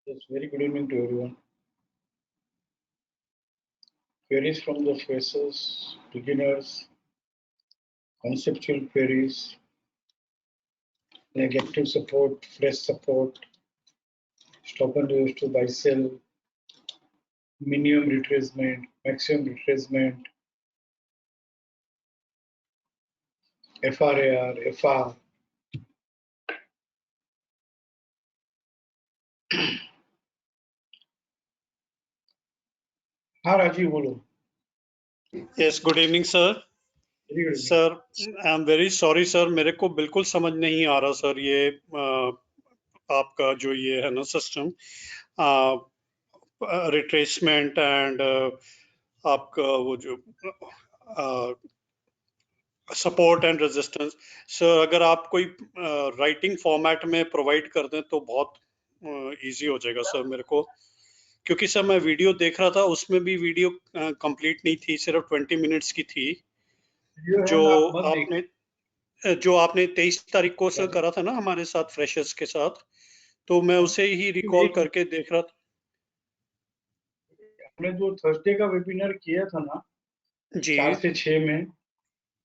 Yes, very good evening to everyone. Queries from the freshers, beginners, conceptual queries, like active support, fresh support, stop and use to buy sell, minimum retracement, maximum retracement, FRAR, FR. हाँ राजीव बोलो. Yes, good evening, sir. Very good evening. Sir I am very sorry sir, मेरे को बिल्कुल समझ नहीं आ रहा sir ये आपका जो ये है ना सिस्टम रिट्रेसमेंट एंड आपका वो जो सपोर्ट एंड रेजिस्टेंस। सर अगर आप कोई राइटिंग फॉर्मेट में प्रोवाइड कर दें तो बहुत इजी हो जाएगा सर मेरे को, क्योंकि सर मैं वीडियो देख रहा था, उसमें भी वीडियो कंप्लीट नहीं थी, सिर्फ 20 मिनट्स की थी। जो आपने 23 तारीख को सर करा था ना हमारे साथ फ्रेशर्स के साथ, तो मैं उसे ही रिकॉल करके देख रहा था। हमने जो थर्सडे का वेबिनार किया था ना जी 4 से 6 में,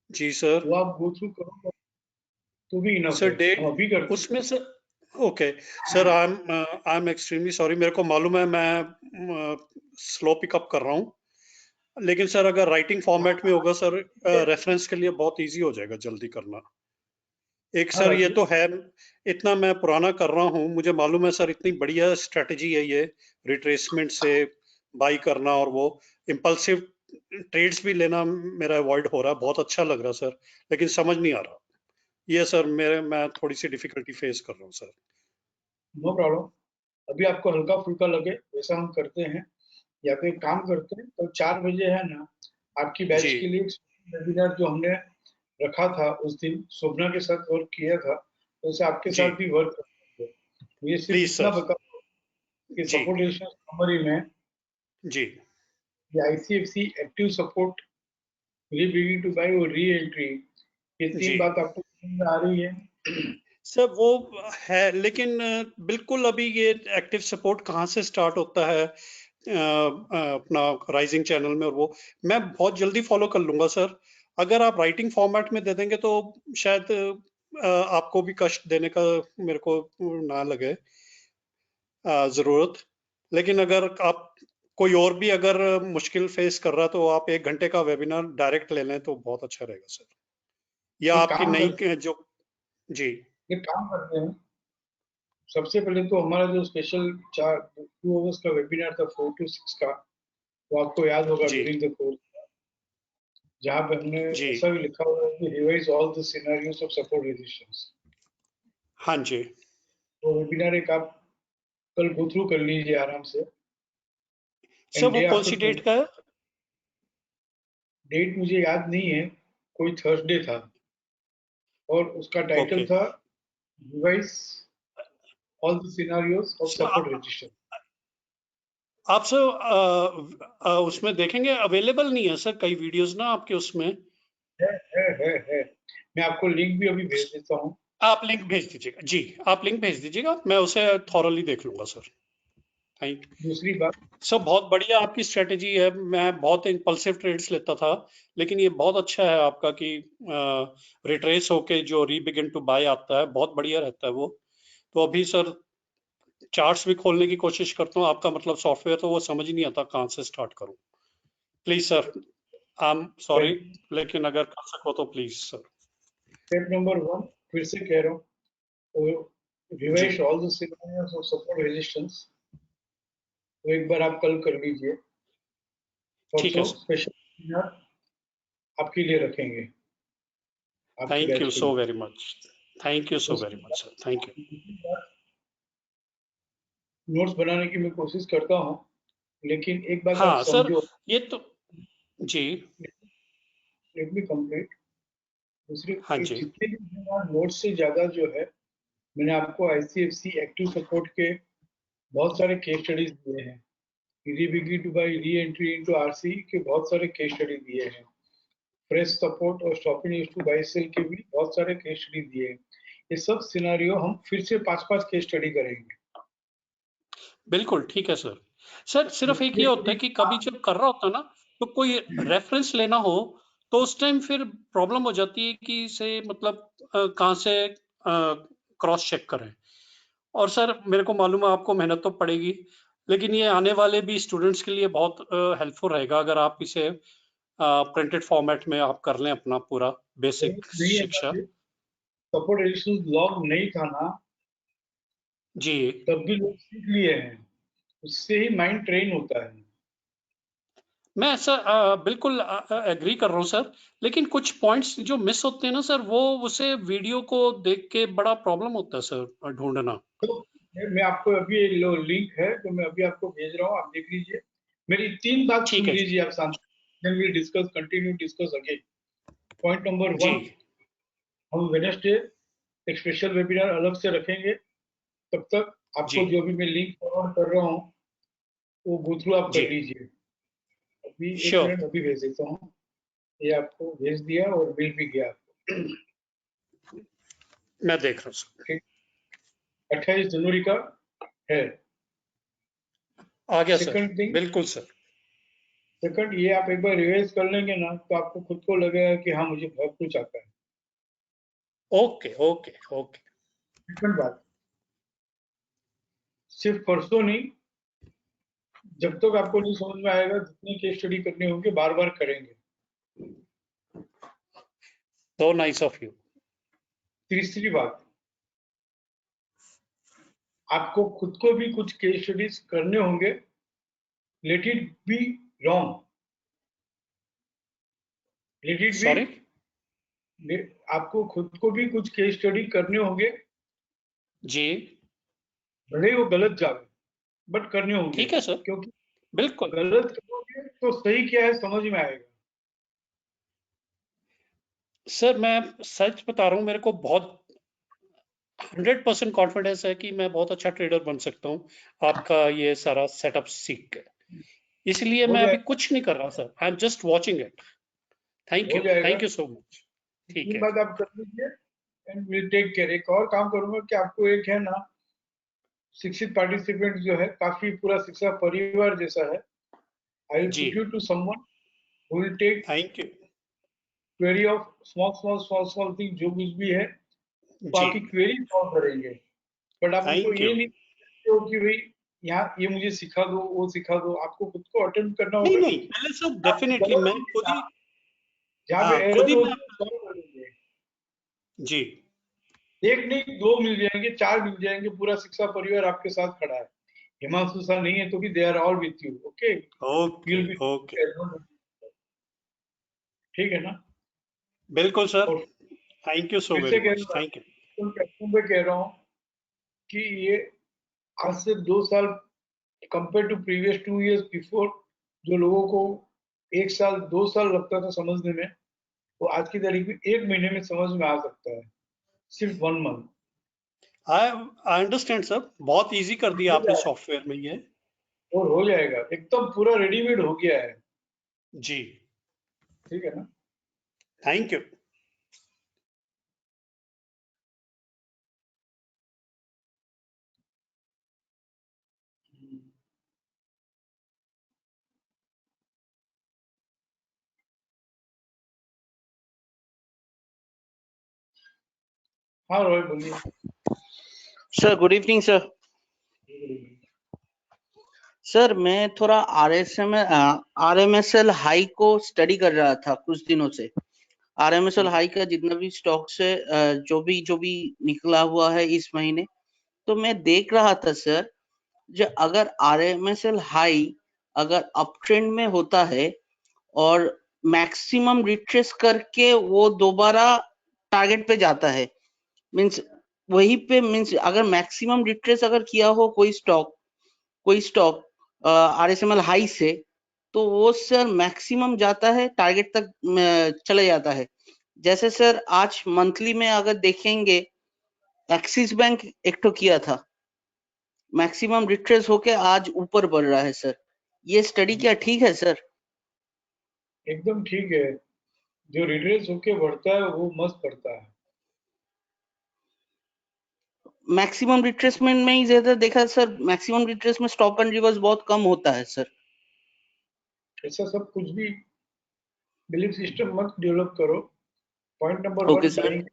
जी सर, वो आप गो थ्रू करो तो भी इनफ सर है। डेट हम अभी करते उसमें sir okay sir, I am extremely sorry, मेरे को मालूम है मैं स्लो पिकअप कर रहा हूँ, लेकिन सर अगर राइटिंग फॉर्मेट में होगा सर रेफरेंस के लिए बहुत इजी हो जाएगा जल्दी करना। एक सर ये तो है, इतना मैं पुराना कर रहा हूँ, मुझे मालूम है सर, इतनी बढ़िया स्ट्रेटजी है ये रिट्रेसमेंट से बाई करना, और वो इम्पल्सिव ट्रेड्स भी लेना मेरा अवॉइड हो रहा है, बहुत अच्छा लग रहा सर, लेकिन समझ नहीं आ रहा ये सर, मैं थोड़ी सी डिफिकल्टी फेस कर रहा हूँ सर। नो प्रॉब्लम, अभी आपको हल्का फुल्का लगे वैसा हम करते हैं, या फिर काम करते हैं। तो 4 बजे है ना आपकी बैच के लिए वेबिनार जो हमने रखा था उस दिन शोभना के साथ वर्क किया था, तो उसे आपके साथ भी वर्क करते हैं। ये सिर्फ इतना बता कि सपोर्ट रेजिस्टेंस समरी में जी ये ICFC एक्टिव सपोर्ट, री टू बाय और री एंट्री, ये 3 बात आपको समझ में आ रही है सर? वो है, लेकिन बिल्कुल अभी ये एक्टिव सपोर्ट कहाँ से स्टार्ट होता है अपना राइजिंग चैनल में, और वो मैं बहुत जल्दी फॉलो कर लूंगा सर। अगर आप राइटिंग फॉर्मेट में दे देंगे तो शायद आपको भी कष्ट देने का मेरे को ना लगे जरूरत, लेकिन अगर आप कोई और भी अगर मुश्किल फेस कर रहा तो आप 1 घंटे का वेबिनार डायरेक्ट ले लें तो बहुत अच्छा रहेगा सर, या आपकी नई जो जी ये काम करते हैं। सबसे पहले तो हमारा जो स्पेशल 2 आवर्स का वेबिनार था 4 to 6 का, वो आपको याद होगा ड्यूरिंग द कोर्स, जहाँ पे हमने ऐसा भी लिखा हुआ है कि revise all the scenarios of support resistance. हाँ जी, तो वेबिनार एक आप कल गो थ्रू कर लीजिए आराम से। सर वो कौन सी डेट का है? डेट मुझे याद नहीं है, कोई थर्सडे था, और उसका टाइटल था revise all the scenarios of support resistance. आप सर उसमें देखेंगे, अवेलेबल नहीं है सर कई वीडियोस ना आपके उसमें। है। मैं आपको लिंक भी अभी भेज देता हूँ। आप लिंक भेज दीजिएगा जी, आप लिंक भेज दीजिएगा, मैं उसे थॉरली देख लूंगा सर। Thank you. दूसरी बात सर बहुत बढ़िया आपकी स्ट्रेटेजी है, मैं बहुत इम्पल्सिव ट्रेड्स लेता था, लेकिन ये बहुत अच्छा है आपका कि रिट्रेस होके जो रीबिगिन टू बाय आता है, बहुत बढ़िया रहता है वो। तो अभी सर चार्ट्स भी खोलने की कोशिश करता हूँ, आपका मतलब सॉफ्टवेयर तो वो समझ ही नहीं आता कहाँ से स्टार्ट करूँ। Please sir, I am sorry, लेकिन अगर कर सको तो प्लीज सर। स्टेप नंबर 1 फिर से कह रहा हूँ, revise all the scenarios of support resistance, तो एक बार आप कल कर लीजिए। ठीक है, स्पेशल वेबिनार आपके लिए रखेंगे। Thank you so very much, thank you so very much sir, thank you. Notes बनाने की मैं कोशिश करता हूँ, लेकिन एक बात हाँ आप समझो सर, ये तो जी लेट मी कंप्लीट। दूसरी हाँ जी जितने भी नोट्स से ज्यादा जो है, मैंने आपको ICFC एक्टिव सपोर्ट के बहुत सारे केस स्टडीज दिए हैं, rebegin to buy re entry into RC के बहुत सारे केस स्टडी दिए हैं, फ्रेश सपोर्ट और stopping use to buy sell के भी बहुत सारे केस स्टडी दिए हैं। ये सब सिनेरियो हम फिर से 5-5 केस स्टडी करेंगे। बिल्कुल ठीक है सर। सर सिर्फ एक ये होता है कि कभी जब कर रहा होता है ना, तो कोई रेफरेंस लेना हो तो उस टाइम फिर प्रॉब्लम हो जाती है कि इसे मतलब कहाँ से क्रॉस चेक करें। और सर मेरे को मालूम है आपको मेहनत तो पड़ेगी, लेकिन ये आने वाले भी स्टूडेंट्स के लिए बहुत हेल्पफुल रहेगा अगर आप इसे प्रिंटेड फॉर्मेट में आप कर लें अपना पूरा बेसिक नहीं है शिक्षा। सपोर्ट एडिशनल लॉग नहीं था ना, जी तब भी लोग सीख लिए हैं, उससे ही माइंड ट्रेन होता है। मैं सर बिल्कुल एग्री कर रहा हूँ सर, लेकिन कुछ पॉइंट्स जो मिस होते हैं ना सर, वो उसे वीडियो को देख के बड़ा प्रॉब्लम होता है सर ढूंढना। तो मैं आपको अभी लिंक है तो मैं अभी आपको भेज रहा हूँ, आप देख लीजिए। मेरी 3 बात ठीक सुन है लीजिए आप शांति, then we discuss, continue discuss again. Point number जी 1, हम वेडनेसडे एक स्पेशल वेबिनार अलग से रखेंगे। तब तक जी आपको जो भी मैं लिंक फॉरवर्ड कर रहा हूँ वो गो थ्रू आप जी कर लीजिए। अभी एक श्योर, मिनट, अभी भेज देता हूँ। ये आपको भेज दिया और मिल भी गया आपको। मैं देख रहा हूँ सर। ठीक, 28 जनवरी का है। आ गया सर, सेकंड थिंग, बिल्कुल सर। सेकंड ये आप एक बार रिवाइज कर लेंगे ना तो आपको खुद को लगेगा कि हाँ मुझे बहुत कुछ आता है। Okay okay okay. सेकंड बात, सिर्फ परसों नहीं, जब तक आपको नहीं समझ में आएगा, जितने केस स्टडी करने होंगे बार बार करेंगे। So nice of you. तीसरी बात, आपको खुद को भी कुछ केस स्टडीज करने होंगे, let it be wrong, let it be, sorry. आपको खुद को भी कुछ केस स्टडी करने होंगे, जी भले ही वो गलत जावे, बट करने होंगे। ठीक है सर, क्योंकि बिल्कुल। गलत करोगे तो सही क्या है समझ में आएगा। सर मैं सच बता रहा हूँ, मेरे को बहुत 100% कॉन्फिडेंस है कि मैं बहुत अच्छा ट्रेडर बन सकता हूँ आपका ये सारा सेटअप सीख के। इसलिए हो मैं अभी जाएगा, कुछ नहीं कर रहा sir, I am just watching it. हो जाएगा। Thank you so much. ठीक तीन है। बात आप कर लीजिए एंड विल टेक केयर। एक और काम करूंगा कि आपको एक है ना, शिक्षित पार्टिसिपेंट जो है, काफी पूरा शिक्षा परिवार जैसा है। आई विल जी put you to someone who will take thank you. Query of small small small small thing, जो कुछ भी है वो जी आपकी क्वेरी सॉल्व करेंगे। बट आप उनको थैंक ये यू। नहीं कहते हो कि भाई यहाँ ये मुझे सिखा दो, वो सिखा दो। आपको खुद को अटेम्प्ट करना नहीं होगा नहीं, कि पहले सर आप डेफिनेटली गलत मैं होंगे खुद ना, ही, जहाँ पे हाँ खुद एरर ही मैं, होगी सॉल्व करेंगे। जी एक नहीं, दो मिल जाएंगे, चार मिल जाएंगे, पूरा शिक्षा परिवार आपके साथ खड़ा है। हिमांशु सर नहीं है तो भी they are all with you, okay, okay will be, okay. ठीक है ना। बिल्कुल सर, और थैंक यू सो फिर से वेरी कह मच, रहा थैंक यू। हूँ, पे कह रहा हूँ कि ये आज से 2 साल compare to previous 2 years before, जो लोगों को 1 साल 2 साल लगता था समझने में, वो आज की तारीख में 1 महीने में समझ में आ सकता है, सिर्फ 1 month. I I understand sir, बहुत इजी कर दिया हो आपने जाएगा, सॉफ्टवेयर में ये। और हो जाएगा, एकदम पूरा रेडीमेड हो गया है। जी ठीक है ना। Thank you. हाँ रॉय बोलिए। Sir good evening sir. Sir मैं थोड़ा आरएमएसएल हाई को स्टडी कर रहा था कुछ दिनों से। आरएमएसएल हाई का जितना भी स्टॉक से जो भी निकला हुआ है इस महीने, तो मैं देख रहा था सर, जो अगर आरएमएसएल हाई अगर अप ट्रेंड में होता है और मैक्सिमम रिट्रेस करके वो दोबारा टारगेट पे जाता है, मींस वही पे, मींस अगर मैक्सिमम रिट्रेस अगर किया हो कोई स्टॉक आरएसएमएल हाई से, तो वो सर मैक्सिमम जाता है टारगेट तक चले जाता है। जैसे सर आज मंथली में अगर देखेंगे, एक्सिस बैंक एक तो किया था, मैक्सिमम रिट्रेस होके आज ऊपर बढ़ रहा है सर। ये स्टडी क्या ठीक है सर? एकदम ठीक है, जो रिट्रेस होके बढ़ता है वो मस्त पड़ता है। मैक्सिमम रिट्रेसमेंट में ही ज्यादा देखा sir, maximum retracement stop and reverse बहुत कम होता है सर। ऐसा सब कुछ भी बिलीफ सिस्टम मत डेवलप करो। Point number okay 1 sir. Buying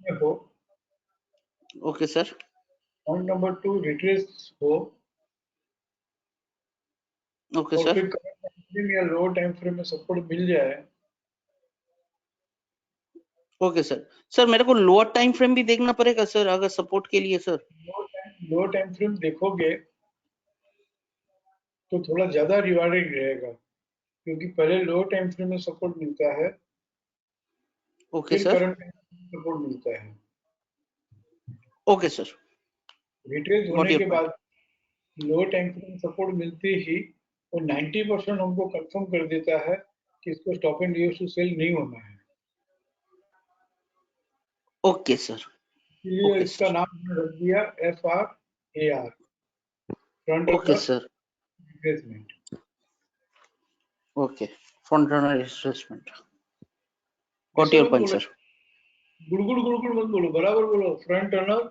में हो। Okay sir. Point number 2 retrace हो। ओके और सर। फिर करंट टाइम फ्रेम या लोअर टाइम फ्रेम में सपोर्ट मिल जाए। Okay sir. सर मेरे को लोअर टाइम फ्रेम भी देखना पड़ेगा सर अगर सपोर्ट के लिए सर? लोअर टाइम फ्रेम देखोगे तो थोड़ा ज्यादा रिवार्डिंग रहेगा, क्योंकि पहले लोअर टाइम फ्रेम में सपोर्ट मिलता है, ओके फिर सर। करंट टाइम फ्रेम में सपोर्ट मिलता है। Okay sir. रिट्रेस गॉट होने योर के पॉइंट। बाद लोअर टाइम फ्रेम सपोर्ट मिलते ही वो 90% हमको कंफर्म कर देता है कि इसको stop and use to sell नहीं होना है। Okay sir. इसलिए ओके इसका सर। नाम हमने रख दिया FRAR, front okay runner sir. Retracement. Okay, front runner retracement. Got ऐसे योर मत पॉइंट बोलो, सर। गुड़गुड़ मत बोलो, बराबर बोलो, front runner.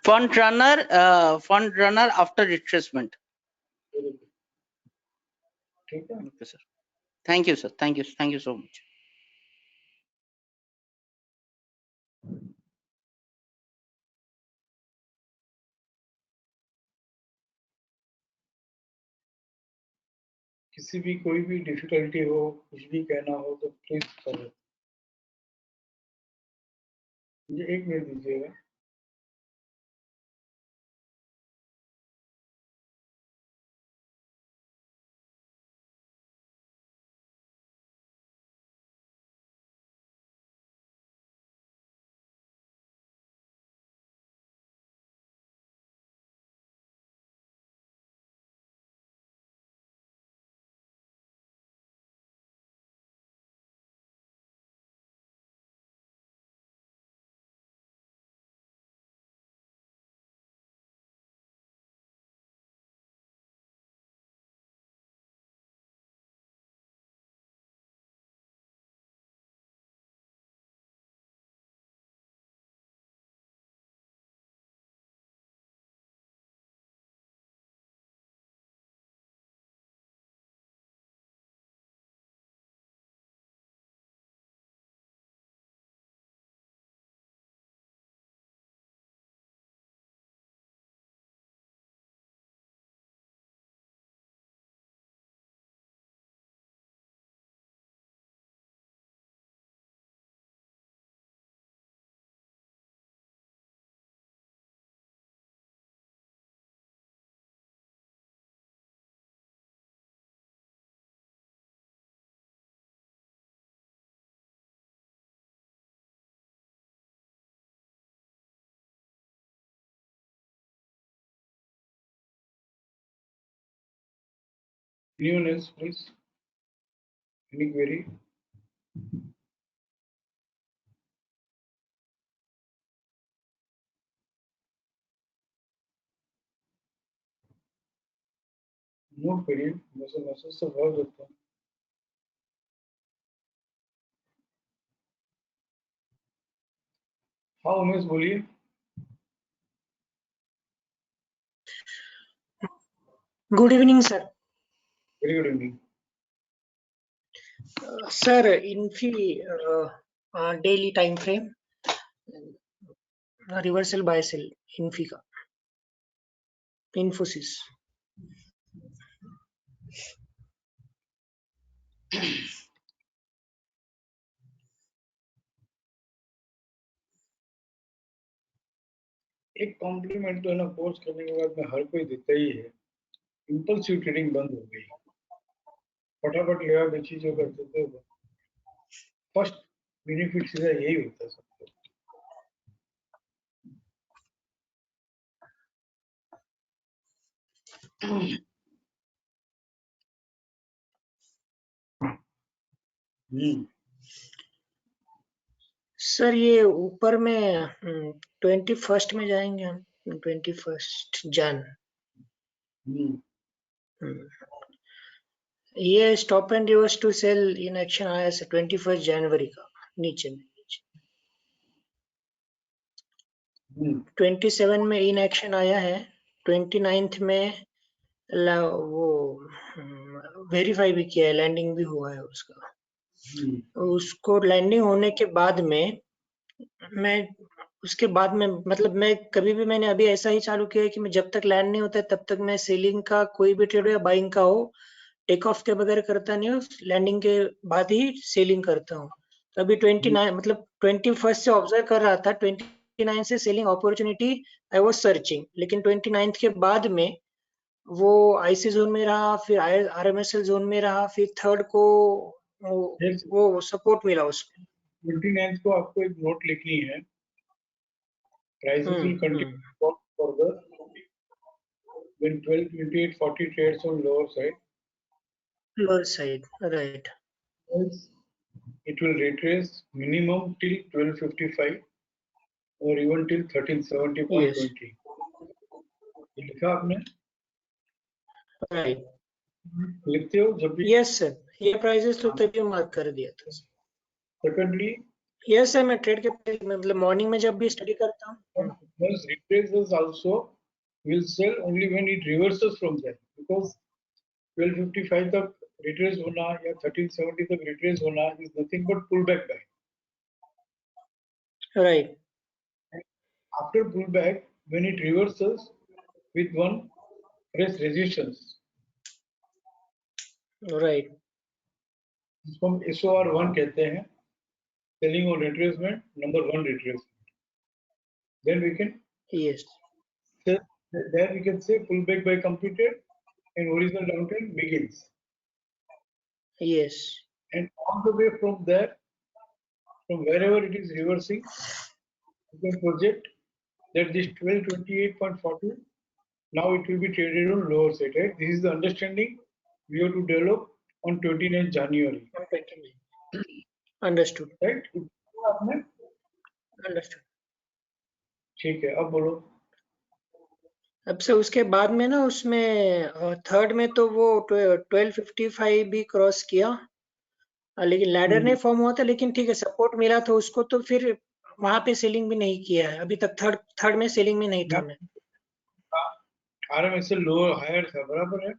Front runner after retracement. ठीक है। Okay sir, thank you sir, thank you so much. किसी भी कोई भी डिफिकल्टी हो, कुछ भी कहना हो तो प्लीज करो। मुझे 1 मिनट दीजिएगा। Anyone else, please? Any query? No query. Message तो बहुत होता है। हाँ उमेश बोलिए। Good evening, sir. Very good evening. Sir, Infi daily time frame, reversal buy sell Infi का, Infosys. एक कॉम्प्लीमेंट तो है ना, कोर्स करने के बाद में हर कोई देता ही है। इम्पल्सिव ट्रेडिंग बंद हो गई, फटाफट लेवा बेची जो करते थे वो फर्स्ट बेनिफिट सीधा यही होता है सबको। सर ये ऊपर में 21st में जाएंगे हम, 21st जन। ये stop and reverse to sell in action आया से 21 जनवरी का नीचे में। 27 में इन एक्शन आया है, 29th में वो वेरीफाई भी किया है, लैंडिंग भी हुआ है उसका। उसको लैंडिंग होने के बाद में मैं उसके बाद में मतलब मैं कभी भी मैंने अभी ऐसा ही चालू किया है कि मैं जब तक लैंड नहीं होता है तब तक मैं सेलिंग का कोई भी ट्रेड हो या बाइंग का हो टेक ऑफ के बगैर करता नहीं हूँ, लैंडिंग के बाद ही सेलिंग करता हूँ। तो अभी 29 मतलब 21 से ऑब्जर्व कर रहा था, 29 से selling opportunity I was searching, लेकिन 29 के बाद में वो आईसी जोन में रहा, फिर आरएमएसएल जोन में रहा, फिर थर्ड को वो सपोर्ट मिला उसको। 29 को आपको एक नोट लिखनी है, prices will continue to fall further when 12, 28, 40 trades on lower side. Lower side, right. It will retrace minimum till 1255 or even till 1370.20. ये लिखा आपने? Right. लिखते हो जब भी? Yes sir, ये प्राइसेस तो तभी मार्क कर दिया था। Secondly, yes sir, मैं ट्रेड के मतलब मॉर्निंग में जब भी स्टडी करता हूँ। once retraces also will sell only when it reverses from there, because 1255 तक retrace होना या 1370 तक retrace होना is nothing but pullback buy. Right. After pullback, when it reverses with one fresh resistance, right, इसको हम SOR1 कहते हैं, selling on retracement, number 1 retracement. Then we can yes, say, there we can say pullback buy completed and horizontal downtrend begins. yes, And on the way from there, from wherever it is reversing, you can project that this 1228.40, now it will be traded on lower side, right? This is the understanding we have to develop on 29th January. understood, Right? आपने understood. ठीक है, अब बोलो। अब से उसके बाद में ना उसमें थर्ड में तो वो 1255 भी क्रॉस किया, लेकिन लैडर नहीं फॉर्म हुआ था, लेकिन ठीक है सपोर्ट मिला था उसको, तो फिर वहां पे सेलिंग भी नहीं किया है अभी तक। थर्ड में सेलिंग में नहीं था मैं। RMS से लोअर हायर था, बराबर है?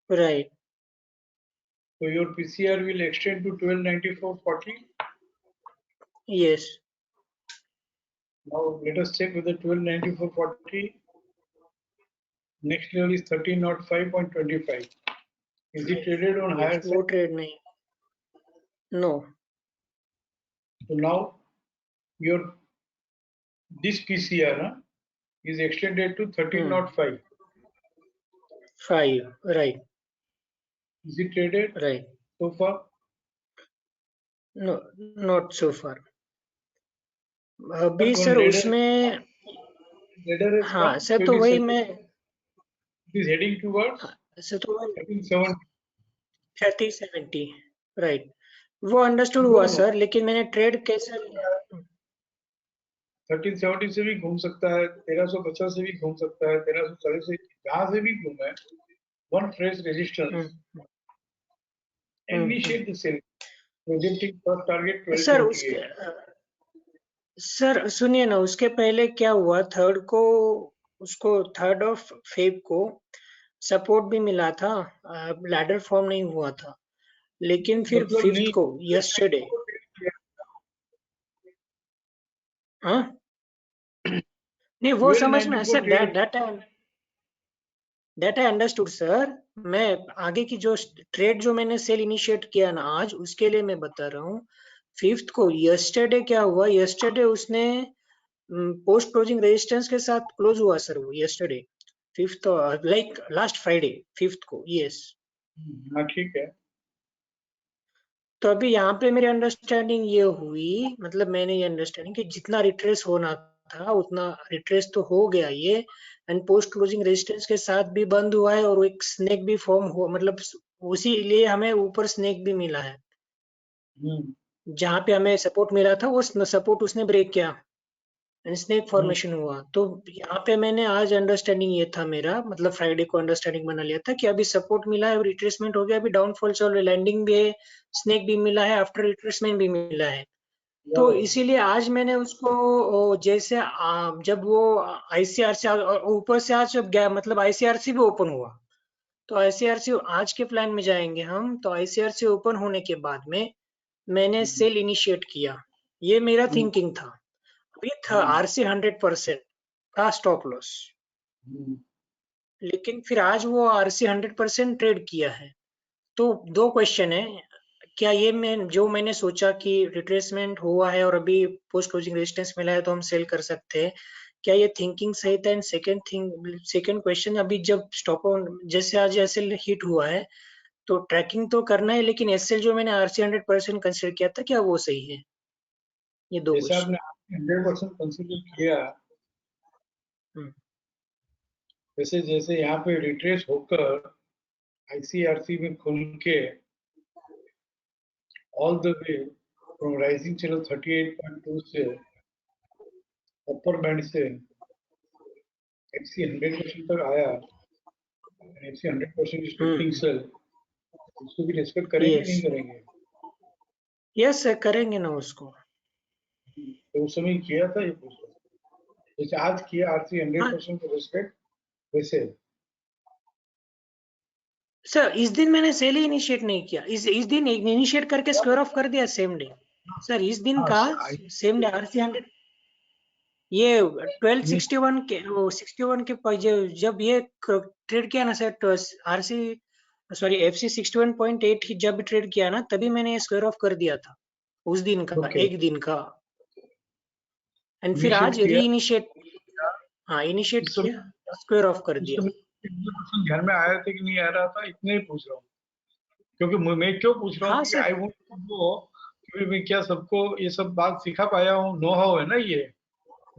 Right. So your PCR will extend to 1294.40. Yes. Now let us check whether 1294.40 next level is 1305.25. Is it traded on higher वो side? ट्रेड नहीं, no. So now your this PCR is extended to 1305. 5, right. Is it traded Right. so far? No, not so far. अभी sir उसमें हाँ सर, तो वही मैं it is heading towards sir तो 1370. 3070, राइट, वो अंडरस्टूड हुआ सर, लेकिन मैंने ट्रेड कैसे 1370 से भी घूम सकता है, 1350 से भी घूम सकता है, 1340 से, जहां से भी घूमे, one fresh resistance and initiate the sale, projecting first target 1228. Sir उसके सर सुनिए ना, उसके पहले क्या हुआ, थर्ड को उसको 3rd of Feb को सपोर्ट भी मिला था, लैडर फॉर्म नहीं हुआ था, लेकिन फिर 5th को यस्टरडे, हाँ नहीं वो समझ में sir, that I understood sir. मैं आगे की जो ट्रेड जो मैंने सेल इनिशिएट किया ना आज, उसके लिए मैं बता रहा हूँ। 5th को यस्टरडे क्या हुआ, यस्टरडे उसने पोस्ट क्लोजिंग रेजिस्टेंस के साथ क्लोज हुआ सर वो yesterday 5th, like last Friday 5th को। यस, हाँ ठीक है। तो अभी यहाँ पे मेरी अंडरस्टैंडिंग ये हुई, मतलब मैंने ये अंडरस्टैंडिंग कि जितना रिट्रेस होना था उतना रिट्रेस तो हो गया ये, एंड पोस्ट क्लोजिंग रेजिस्टेंस के साथ भी बंद हुआ है, और एक स्नेक भी फॉर्म हुआ, मतलब उसी लिए हमें ऊपर स्नेक भी मिला है। जहां पे हमें सपोर्ट मिला था वो सपोर्ट उसने ब्रेक किया एंड स्नेक फॉर्मेशन हुआ। तो यहाँ पे मैंने आज अंडरस्टैंडिंग ये था मेरा, मतलब फ्राइडे को अंडरस्टैंडिंग बना लिया था कि अभी सपोर्ट मिला है, रिट्रेसमेंट हो गया, अभी डाउनफॉल चल रहा है, लैंडिंग भी है, स्नेक भी मिला है, आफ्टर रिट्रेसमेंट भी मिला है, तो इसीलिए आज मैंने उसको जैसे जब वो आईसीआरसी ऊपर से आज जब गया, मतलब आईसीआरसी भी ओपन हुआ, तो आईसीआरसी आज के प्लान में जाएंगे हम। तो आईसीआरसी ओपन होने के बाद में मैंने सेल इनिशिएट किया, ये मेरा थिंकिंग था। अभी था आरसी 100% का स्टॉप लॉस, लेकिन फिर आज वो आरसी 100% ट्रेड किया है। तो दो क्वेश्चन है, क्या ये मैंने सोचा कि रिट्रेसमेंट हुआ है और अभी पोस्ट क्लोजिंग रेजिस्टेंस मिला है तो हम सेल कर सकते हैं, क्या ये थिंकिंग सही था? एंड सेकंड क्वेश्चन, अभी जब स्टॉप जैसे आज एसएल हिट हुआ है तो ट्रैकिंग तो करना है, लेकिन एसएल जो मैंने आरसी 100% कंसिडर किया था, क्या वो सही है? ये दो जैसे क्वेश्चन। आपने 100% कंसिडर किया, वैसे जैसे यहाँ पे रिट्रेस होकर आईसीआरसी में खुल के all the way from rising चलो 38.2 से अपर बैंड से एफसी 100% तक आया, एफसी 100% स्टॉपिंग सेल, उसको भी रेस्पेक्ट करेंगे नहीं करेंगे? यस सर, करेंगे ना उसको। तो उस समय किया था ये पूछ रहा हूं। जैसे आज किया आरसी 100% को रेस्पेक्ट, वैसे सर इस दिन मैंने सेल ही इनिशिएट नहीं किया, इस दिन इनिशिएट करके स्क्वायर ऑफ कर दिया सेम डे। सर इस दिन का सेम डे आरसी 100 ये 1261 के 61 के जब ये ट्रेड किया ना सर, आरसी सॉरी एफसी 61.8 जब ट्रेड किया ना, तभी मैंने स्क्वायर ऑफ कर दिया था उस दिन का, एक दिन का। एंड फिर आज री इनिशिएट, हाँ इनिशिएट किया, स्क्वायर ऑफ कर दिया। घर में आया था कि नहीं आ रहा था, इतने ही पूछ रहा हूँ। क्योंकि मैं क्यों पूछ रहा हूँ, हाँ कि sir, I want to know कि मैं क्या सबको ये सब बात सिखा पाया हूँ। नो हाउ है ना ये,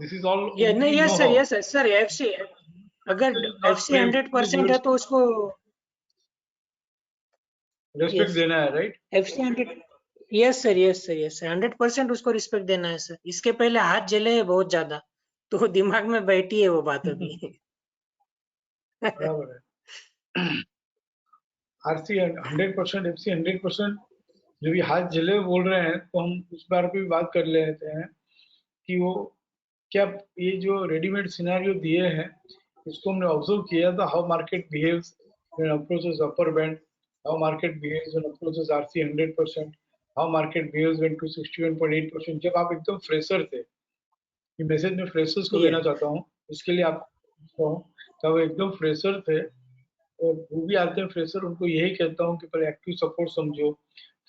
दिस इज ऑल ये नहीं, only no yes sir, how. Yes sir, sir FC अगर एफसी 100% है तो उसको रेस्पेक्ट देना है, right? FC 100, yes sir, yes sir, yes sir, 100% उसको रिस्पेक्ट देना है सर। इसके पहले हाथ जले हैं बहुत ज्यादा, तो दिमाग में बैठी है वो बात अभी। बराबर है। आरसी 100%, एफसी 100%, जब ये हाथ जले बोल रहे हैं तो हम उस बार पे भी बात कर लेते हैं कि वो क्या ये जो रेडीमेड सिनेरियो दिए हैं, इसको हमने ऑब्जर्व किया था, how market behaves when approaches upper band, how market behaves when approaches RC 100%, how market behaves when 261.8%। जब आप एकदम फ्रेशर थे, ये मैसेज में फ्रेशर्स को देना चाहता हूँ, इसके लिए आपको पूछता हूँ, जब एकदम फ्रेशर थे और वो भी आते हैं फ्रेशर, उनको यही कहता हूँ कि पहले एक्टिव सपोर्ट समझो,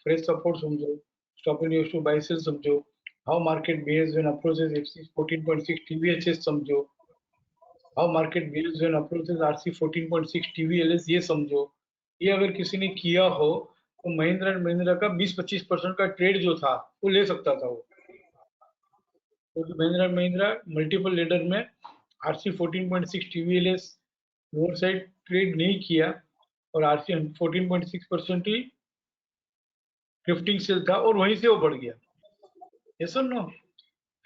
फ्रेश सपोर्ट समझो, stop and use to buy sell समझो, how market behaves when approaches FC 14.6 TVHS समझो, how market behaves when approaches RC 14.6 TVLS ये समझो। ये अगर किसी ने किया हो तो महिंद्रा एंड महिंद्रा का 20-25% का ट्रेड जो था वो ले सकता था वो, क्योंकि Mahindra and Mahindra multiple leader में आरसी 14.6 टीवीएलएस वो साइड ट्रेड नहीं किया, और आरसी 14.6% ही गिफ्टिंग सेल था और वहीं से वो बढ़ गया। ये सुन नो,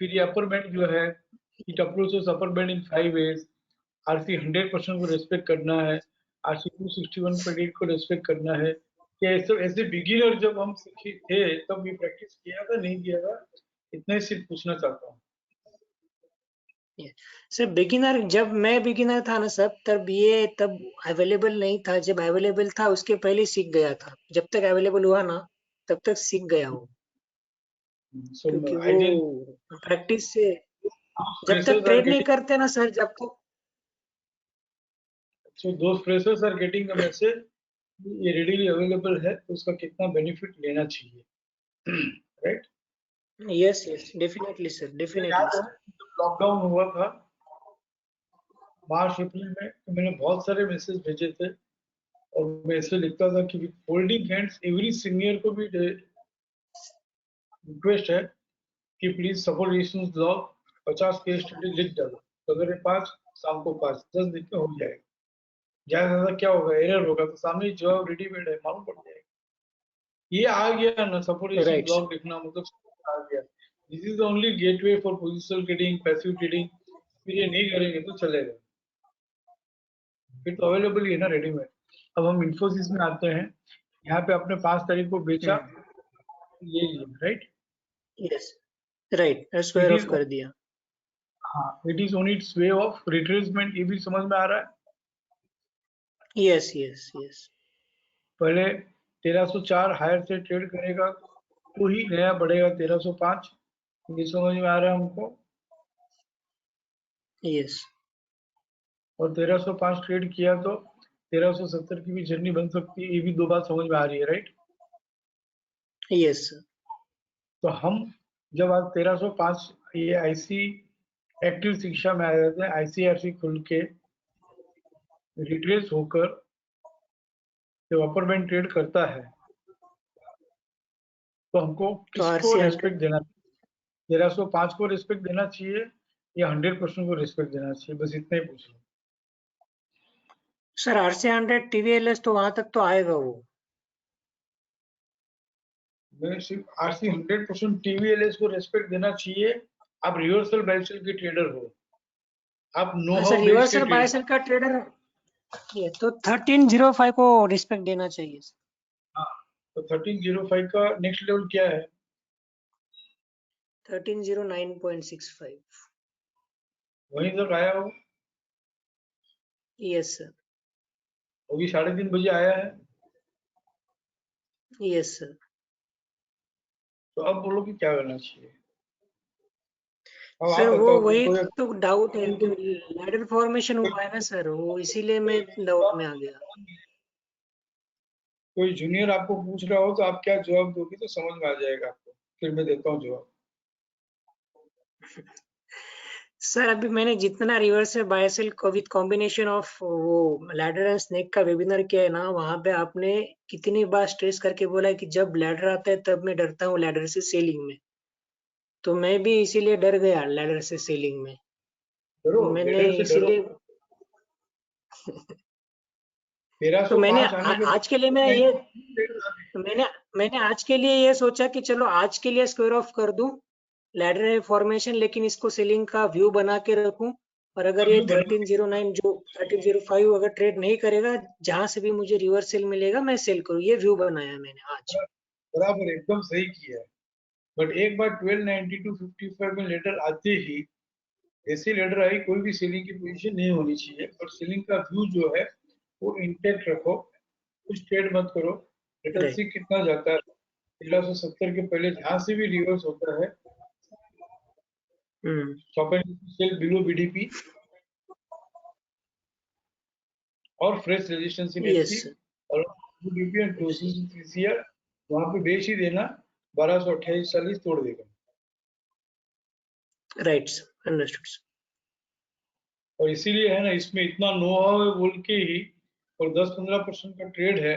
फिर ये अपर बैंड जो है, it approaches upper band in 5 ways. RC 100% को रेस्पेक्ट करना है, आरसी 261.8 को रेस्पेक्ट करना है। क्या ऐसे बिगिनर जब हम सीखे थे तब ये प्रैक्टिस किया था, नहीं किया था? इतना ही सिर्फ पूछना चाहता हूँ। सर बिगिनर, जब मैं बिगिनर था ना सर, तब अवेलेबल नहीं था। जब अवेलेबल था उसके पहले सीख गया था, जब तक अवेलेबल हुआ ना तब तक सीख गया हूँ। क्योंकि वो प्रैक्टिस से जब तक ट्रेड नहीं करते ना सर, जब तक So those freshers are getting the message, ये readily available है तो उसका कितना बेनिफिट लेना चाहिए, right? Yes yes, definitely sir, definitely sir. Lockdown हुआ था मार्च अप्रैल में, तो मैंने बहुत सारे मैसेज भेजे थे और मैं ऐसे लिखता था कि with holding hands every senior को भी रिक्वेस्ट है कि please support resistance log 50 case study लिख डालो, सवेरे 5 शाम को 5, 10 दिन में हो जाएगा। ज्यादा ज्यादा क्या होगा, एरर होगा तो सामने जवाब रेडीमेड है, मालूम पड़ जाएगा। ये आ गया ना सपोर्ट रेजिस्टेंस लॉग लिखना, मतलब आ गया। This is only gateway for positional trading, passive trading. फिर ये नहीं करेंगे तो चलेगा, फिर तो अवेलेबल ही है ना रेडीमेड। अब हम इन्फोसिस में आते हैं, यहाँ पे आपने 5 तारीख को बेचा, ये right? Yes right, square It of is कर दिया। हाँ, it is on it's way of retracement, ये भी समझ में आ रहा है। Yes yes yes. पहले 1304 हायर से ट्रेड करेगा तो ही नया बढ़ेगा 1305, ये समझ में आ रहा है हमको। यस। और 1305 ट्रेड किया तो 1370 की भी जर्नी बन सकती है, ये भी दो बात समझ में आ रही है, राइट। Yes sir. तो हम जब आज 1305 ये आईसी एक्टिव शिक्षा में आ जाते हैं, आईसीआरसी खुल के रिट्रेस होकर जब अपर बैंड ट्रेड करता है तो हमको तो किसको RC रेस्पेक्ट देना, 1305 को रेस्पेक्ट देना चाहिए या 100% को रेस्पेक्ट देना चाहिए, बस इतना ही पूछ लो। सर RC 100 TVLS तो वहां तक तो आएगा वो। मैं सिर्फ आरसी 100% टीवीएलएस को रेस्पेक्ट देना चाहिए। आप रिवर्सल बाय सेल के ट्रेडर हो, आप नो सर हाउ बेस के रिवर्सल बाय ट्रेडर। सेल का ट्रेडर ये तो 1305 को रिस्पेक्ट देना चाहिए। हाँ, तो 1305 का नेक्स्ट लेवल क्या है? 1309.65। वहीं तक आया हो, यस सर। अभी 3:30 बजे आया है। Yes sir. तो अब बोलो कि क्या करना चाहिए। अब सर आप वो बताओ, वही तुमको तो डाउट है कि लैडर फॉर्मेशन हुआ है ना सर, वो इसीलिए मैं डाउट में आ गया। कोई जूनियर आपको पूछ रहा हो तो आप क्या जवाब दोगे तो समझ में आ जाएगा आपको, फिर मैं देता हूँ जवाब। सर अभी मैंने जितना रिवर्स बायसेल को विद कॉम्बिनेशन ऑफ वो लैडर एंड स्नेक का वेबिनार किया है ना, वहां पे आपने कितनी बार स्ट्रेस करके बोला है कि जब लैडर आता है तब मैं डरता हूँ लैडर से सेलिंग में। तो मैं भी इसीलिए डर गया लैडर से सेलिंग में। डरो, मैंने लेडर से डरो। इसीलिए तो मैंने 1305 आने के आज के लिए मैं बाद ये मैंने मैंने आज के लिए ये सोचा कि चलो आज के लिए स्क्वायर ऑफ कर दूं लैडर फॉर्मेशन, लेकिन इसको सेलिंग का व्यू बना के रखूं। और अगर ये 1309 जो 1305 अगर ट्रेड नहीं करेगा, जहां से भी मुझे रिवर्स सेल मिलेगा मैं सेल करूं, ये व्यू बनाया मैंने आज। बराबर एकदम सही किया है। बट एक बार 1292.55 में लेटर आते ही ऐसी लेटर आई, कोई भी सेलिंग की पोजीशन नहीं होनी चाहिए, और सेलिंग का व्यू जो है वो इंटेक्ट रखो, कुछ ट्रेड मत करो। Letter right. सी कितना जाता है 1370 के पहले जहां से भी रिवर्स होता है, stop and sell below BDP और fresh resistance in FC yes और BDP and closing in PCR, वहां पे बेच ही देना, 1228.40 तोड़ देगा। Right understood. और इसीलिए है ना, इसमें इतना नो हाउ है बोल के ही, और 10-15% का ट्रेड है,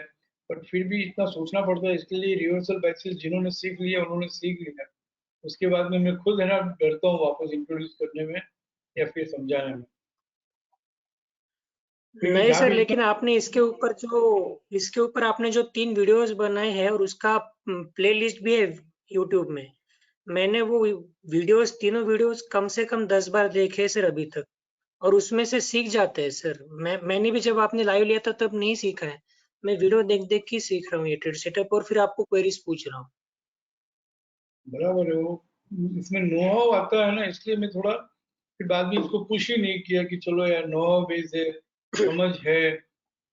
बट फिर भी इतना सोचना पड़ता है। इसके लिए रिवर्सल बाइसेस जिन्होंने सीख लिया उन्होंने सीख लिया, उसके बाद में मैं खुद है ना डरता हूँ वापस इंट्रोड्यूस करने में या फिर समझाने में, क्योंकि नहीं जहाँ सर, पे लेकिन आपने इसके ऊपर आपने जो 3 वीडियोस बनाए हैं और उसका प्लेलिस्ट भी है यूट्यूब में। मैंने वो वीडियोस, तीनों वीडियोस कम से कम 10 बार देखे सर अभी तक, और उसमें से सीख जाते हैं सर। मैंने भी जब आपने लाइव लिया था तब नहीं सीखा है, मैं वीडियो देख देख के सीख रहा हूँ ये ट्रेड सेटअप, और फिर आपको क्वेरीज पूछ रहा हूँ। बराबर है वो, इसमें नो हाउ आता है ना, इसलिए मैं थोड़ा फिर बाद में इसको पुश ही नहीं किया कि चलो यार नो हाउ बेस है, समझ है,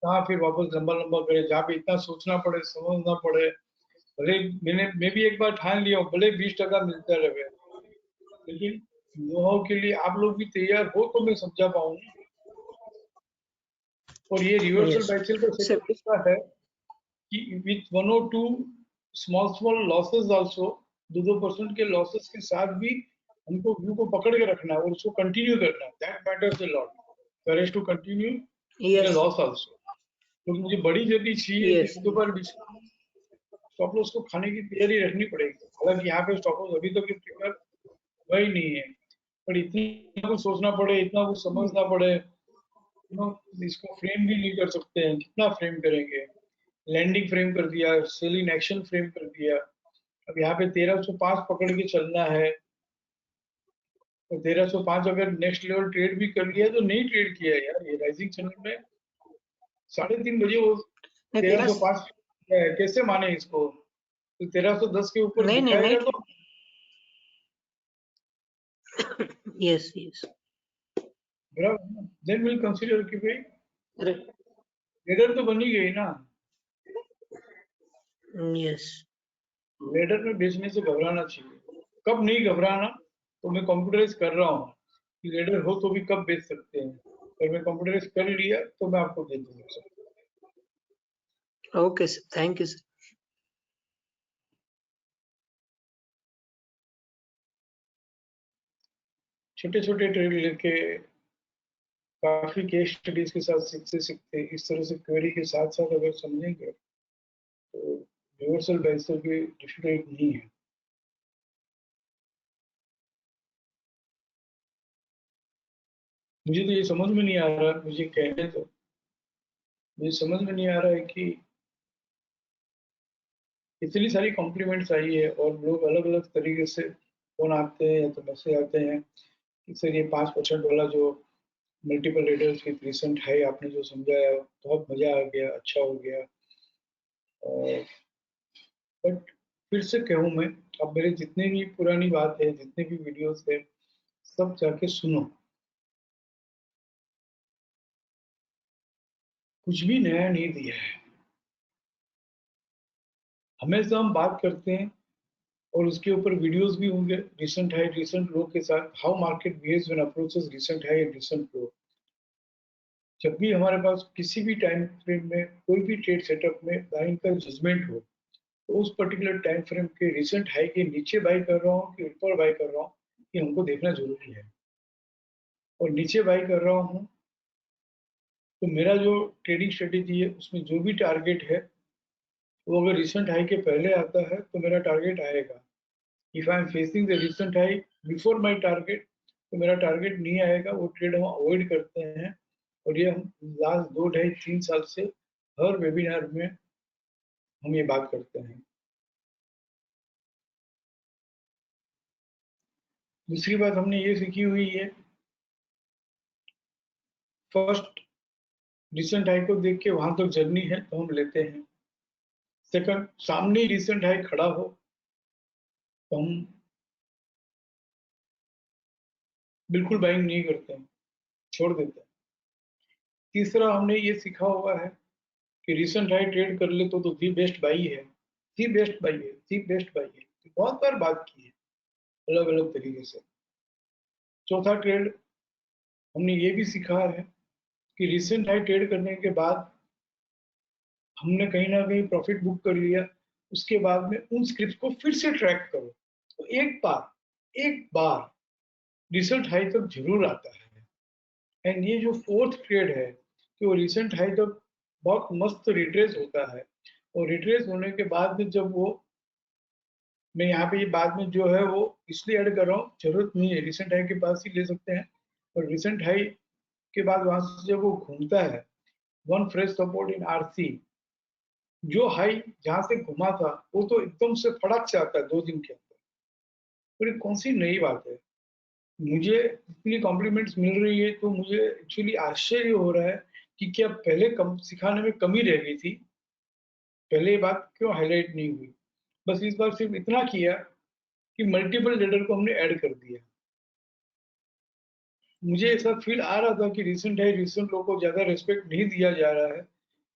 कहाँ फिर वापस लंबा लंबा करे जहाँ पे इतना सोचना पड़े समझना पड़े। भले मैं भी एक बार ठान लिया हूँ, भले 20% मिलता रहे, लेकिन नो हाउ के लिए आप लोग भी तैयार हो तो मैं समझा पाऊँ। और ये रिवर्सल यस बाइसेल का सर। सेटअप ऐसा है कि with 1 or 2 small losses also, 2% के लॉसेस के साथ भी हमको व्यू को पकड़ के रखना है और उसको कंटिन्यू करना है। That matters a lot, courage to continue in a yes loss also. तो मुझे बड़ी जल्दी चाहिए यस जिसके ऊपर स्टॉप लॉस को खाने की तैयारी रखनी पड़ेगी। हालांकि यहाँ पे स्टॉप लॉस अभी तक ट्रिगर हुआ ही नहीं है, पर इतना कुछ सोचना पड़े, इतना कुछ समझना पड़े, इसको फ्रेम भी नहीं कर सकते हैं, कितना फ्रेम करेंगे। लैंडिंग फ्रेम कर दिया, सेलिंग एक्शन फ्रेम कर दिया, अब यहाँ पे 1305 पकड़ के चलना है। तो 1305 अगर नेक्स्ट लेवल ट्रेड भी कर लिया तो नहीं ट्रेड किया है यार, ये राइजिंग चैनल में 3:30 बजे वो नहीं 1305 कैसे माने इसको? तो 1310 के ऊपर नहीं नहीं दिखाएगा नहीं तो Yes, yes. Then will consider कि भाई Correct. लेडर तो बन ही गई ना। Yes. लेडर में बेचने से घबराना चाहिए। कब नहीं घबराना, तो मैं कंप्यूटराइज कर रहा हूँ कि लेडर हो तो भी कब बेच सकते हैं। अगर मैं कंप्यूटराइज कर लिया तो मैं आपको दे दूंगा। Okay, sir. Thank you, sir. छोटे छोटे ट्रेड लेके काफी केस स्टडीज के साथ सीखते सीखते इस तरह से क्वेरी के साथ साथ अगर समझेंगे तो यूनिवर्सल बेसिस भी डिफिकल्ट नहीं है। मुझे तो ये समझ में नहीं आ रहा, मुझे कहने तो मुझे समझ में नहीं आ रहा है कि इतनी सारी कॉम्प्लीमेंट्स आई है और लोग अलग अलग तरीके से फोन आते हैं या तो मैसेज आते हैं कि सर ये 5% वाला जो मल्टीपल लीडर्स की रिसेंट है आपने जो समझाया बहुत मजा आ गया, अच्छा हो गया। बट फिर से कहूँ मैं, अब मेरे जितने भी पुरानी बात है, जितने भी वीडियोस है, सब जाके सुनो। कुछ भी नया नहीं दिया है। हमेशा हम बात करते हैं और उसके ऊपर वीडियोस भी होंगे रिसेंट हाई रिसेंट लो के साथ, how market behaves when approaches recent high and recent low. जब भी हमारे पास किसी भी टाइम फ्रेम में कोई भी ट्रेड सेटअप में बाइंग का जजमेंट हो, तो उस पर्टिकुलर टाइम फ्रेम के रिसेंट हाई के नीचे बाई कर रहा हूँ कि ऊपर बाई कर रहा हूँ, ये हमको देखना जरूरी है। और नीचे बाई कर रहा हूँ तो मेरा जो ट्रेडिंग स्ट्रेटेजी है उसमें जो भी टारगेट है वो अगर रिसेंट हाई के पहले आता है तो मेरा टारगेट आएगा। If I am facing the recent high before my target तो मेरा टारगेट नहीं आएगा, वो ट्रेड हम अवॉइड करते हैं। और ये हम लास्ट 2 ढाई 3 साल से हर वेबिनार में हम ये बात करते हैं। दूसरी बात हमने ये सीखी हुई है, फर्स्ट रिसेंट हाई को देख के वहां तक जर्नी है तो हम लेते हैं। सेकंड, सामने रिसेंट हाई खड़ा हो तो हम बिल्कुल बाइंग नहीं करते हैं, छोड़ देते हैं। तीसरा हमने ये सीखा हुआ है कि रिसेंट हाई ट्रेड कर ले तो दी बेस्ट बाई है, दी बेस्ट बाई है, दी बेस्ट बाई है। बहुत बार बात की है अलग अलग तरीके से। चौथा ट्रेड हमने ये भी सीखा है कि रिसेंट हाई ट्रेड करने के बाद हमने कहीं ना कहीं प्रॉफिट बुक कर लिया, उसके बाद में उन स्क्रिप्ट को फिर से ट्रैक करो तो एक बार रिसेंट हाई तक जरूर आता है। एंड ये जो फोर्थ ट्रेड है कि वो रिसेंट हाई तक बहुत मस्त रिट्रेस होता है, और रिट्रेस होने के बाद में जब वो, मैं यहाँ पे ये बाद में जो है वो इसलिए ऐड कर रहा हूँ, जरूरत नहीं है, रिसेंट हाई के पास ही ले सकते हैं। और रिसेंट हाई के बाद वहां से जब वो घूमता है, one fresh support in RC, जो हाई जहां से घुमा था वो तो एकदम से फड़क से आता है 2 दिन के अंदर। और ये कौन सी नई बात है, मुझे इतनी कॉम्प्लीमेंट्स मिल रही है तो मुझे एक्चुअली आश्चर्य हो रहा है कि क्या पहले कम सिखाने में कमी रह गई थी, पहले ये बात क्यों हाईलाइट नहीं हुई। बस इस बार सिर्फ इतना किया कि मल्टीपल लीडर को हमने ऐड कर दिया। मुझे ऐसा फील आ रहा था कि रिसेंट हाई रिसेंट लोगों को ज्यादा रिस्पेक्ट नहीं दिया जा रहा है,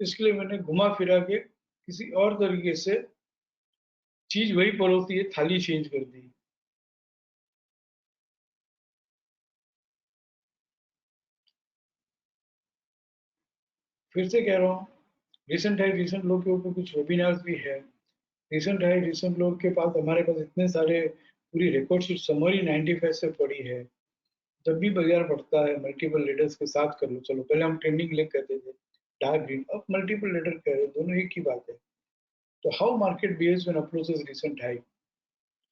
इसलिए मैंने घुमा फिरा के किसी और तरीके से चीज वही परोसी है, थाली चेंज कर दी। फिर से कह रहा हूँ, रिसेंट हाई रिसेंट लोग के ऊपर कुछ वेबिनार्स भी है। रिसेंट हाई रिसेंट लोग के पास, हमारे पास इतने सारे पूरी रिकॉर्ड शीट समरी 95 से पड़ी है। जब भी बाजार बढ़ता है मल्टीपल लीडर्स के साथ कर लो, चलो पहले हम ट्रेंडिंग लेग कहते थे डार्क ग्रीन, अब मल्टीपल लीडर कह रहे, दोनों एक ही बात है। तो how market behaves when approaches recent high,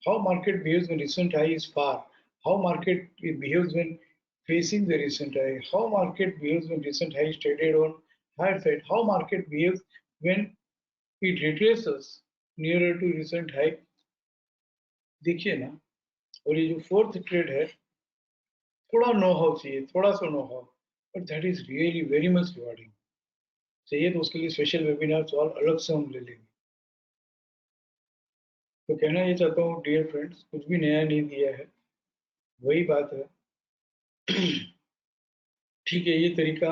how market behaves when recent high is far, how market behaves when facing the recent high, how market behaves when recent high is traded on higher side, how market behaves when it retraces nearer to recent high। देखिए ना, और ये जो fourth trade है, थोड़ा know how चाहिए, थोड़ा सा know how, but that is really very much rewarding. चाहिए तो उसके लिए स्पेशल वेबिनार और अलग से हम ले लेंगे। तो कहना ये चाहता हूँ डियर फ्रेंड्स, कुछ भी नया नहीं दिया है, वही बात है। ठीक है, ये तरीका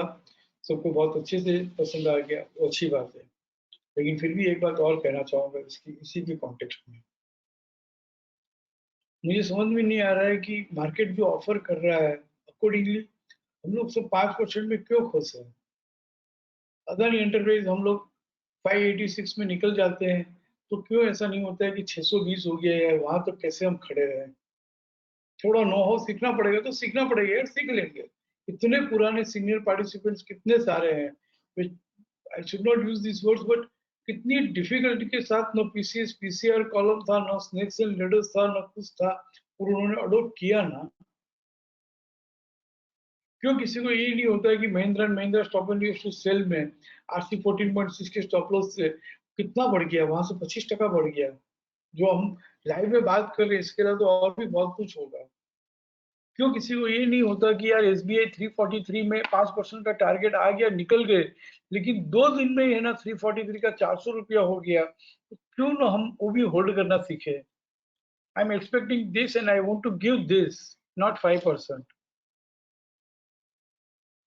सबको बहुत अच्छे से पसंद आ गया, वो अच्छी बात है। लेकिन फिर भी एक बात और कहना चाहूंगा इसकी इसी के कॉन्टेक्स्ट में, मुझे समझ में नहीं आ रहा है कि मार्केट जो ऑफर कर रहा है अकॉर्डिंगली हम लोग सब 5% में क्यों खुश है। अदानी एंटरप्राइज हम लोग 586 में निकल जाते हैं, तो क्यों ऐसा नहीं होता है कि 620 हो गया है, वहां तक कैसे हम खड़े रहे। थोड़ा नो हाउ सीखना पड़ेगा तो सीखना पड़ेगा यार, सीख लेंगे। इतने पुराने सीनियर पार्टिसिपेंट्स कितने सारे हैं, I should not use this words but कितनी डिफिकल्टी के साथ न पीसीएस पीसीआर कॉलम था, न स्नेक्स एंड लेडर्स था, न कुछ था, और उन्होंने अडोप्ट किया ना। क्यों किसी को ये नहीं होता है कि Mahindra and Mahindra stop and to sell में आरसी 14.6 के स्टॉप लॉस से कितना बढ़ गया, वहां से 25% बढ़ गया। जो हम लाइव में बात कर रहे हैं, इसके अलावा तो और भी बहुत कुछ होगा। क्यों किसी को ये नहीं होता कि यार एसबीआई 343 में 5% का टारगेट आ गया, निकल गए, लेकिन 2 दिन में ही है ना 343 का 400 रुपया हो गया, तो क्यों ना हम वो भी होल्ड करना सीखे। I am expecting this and I want to give this, not 5%।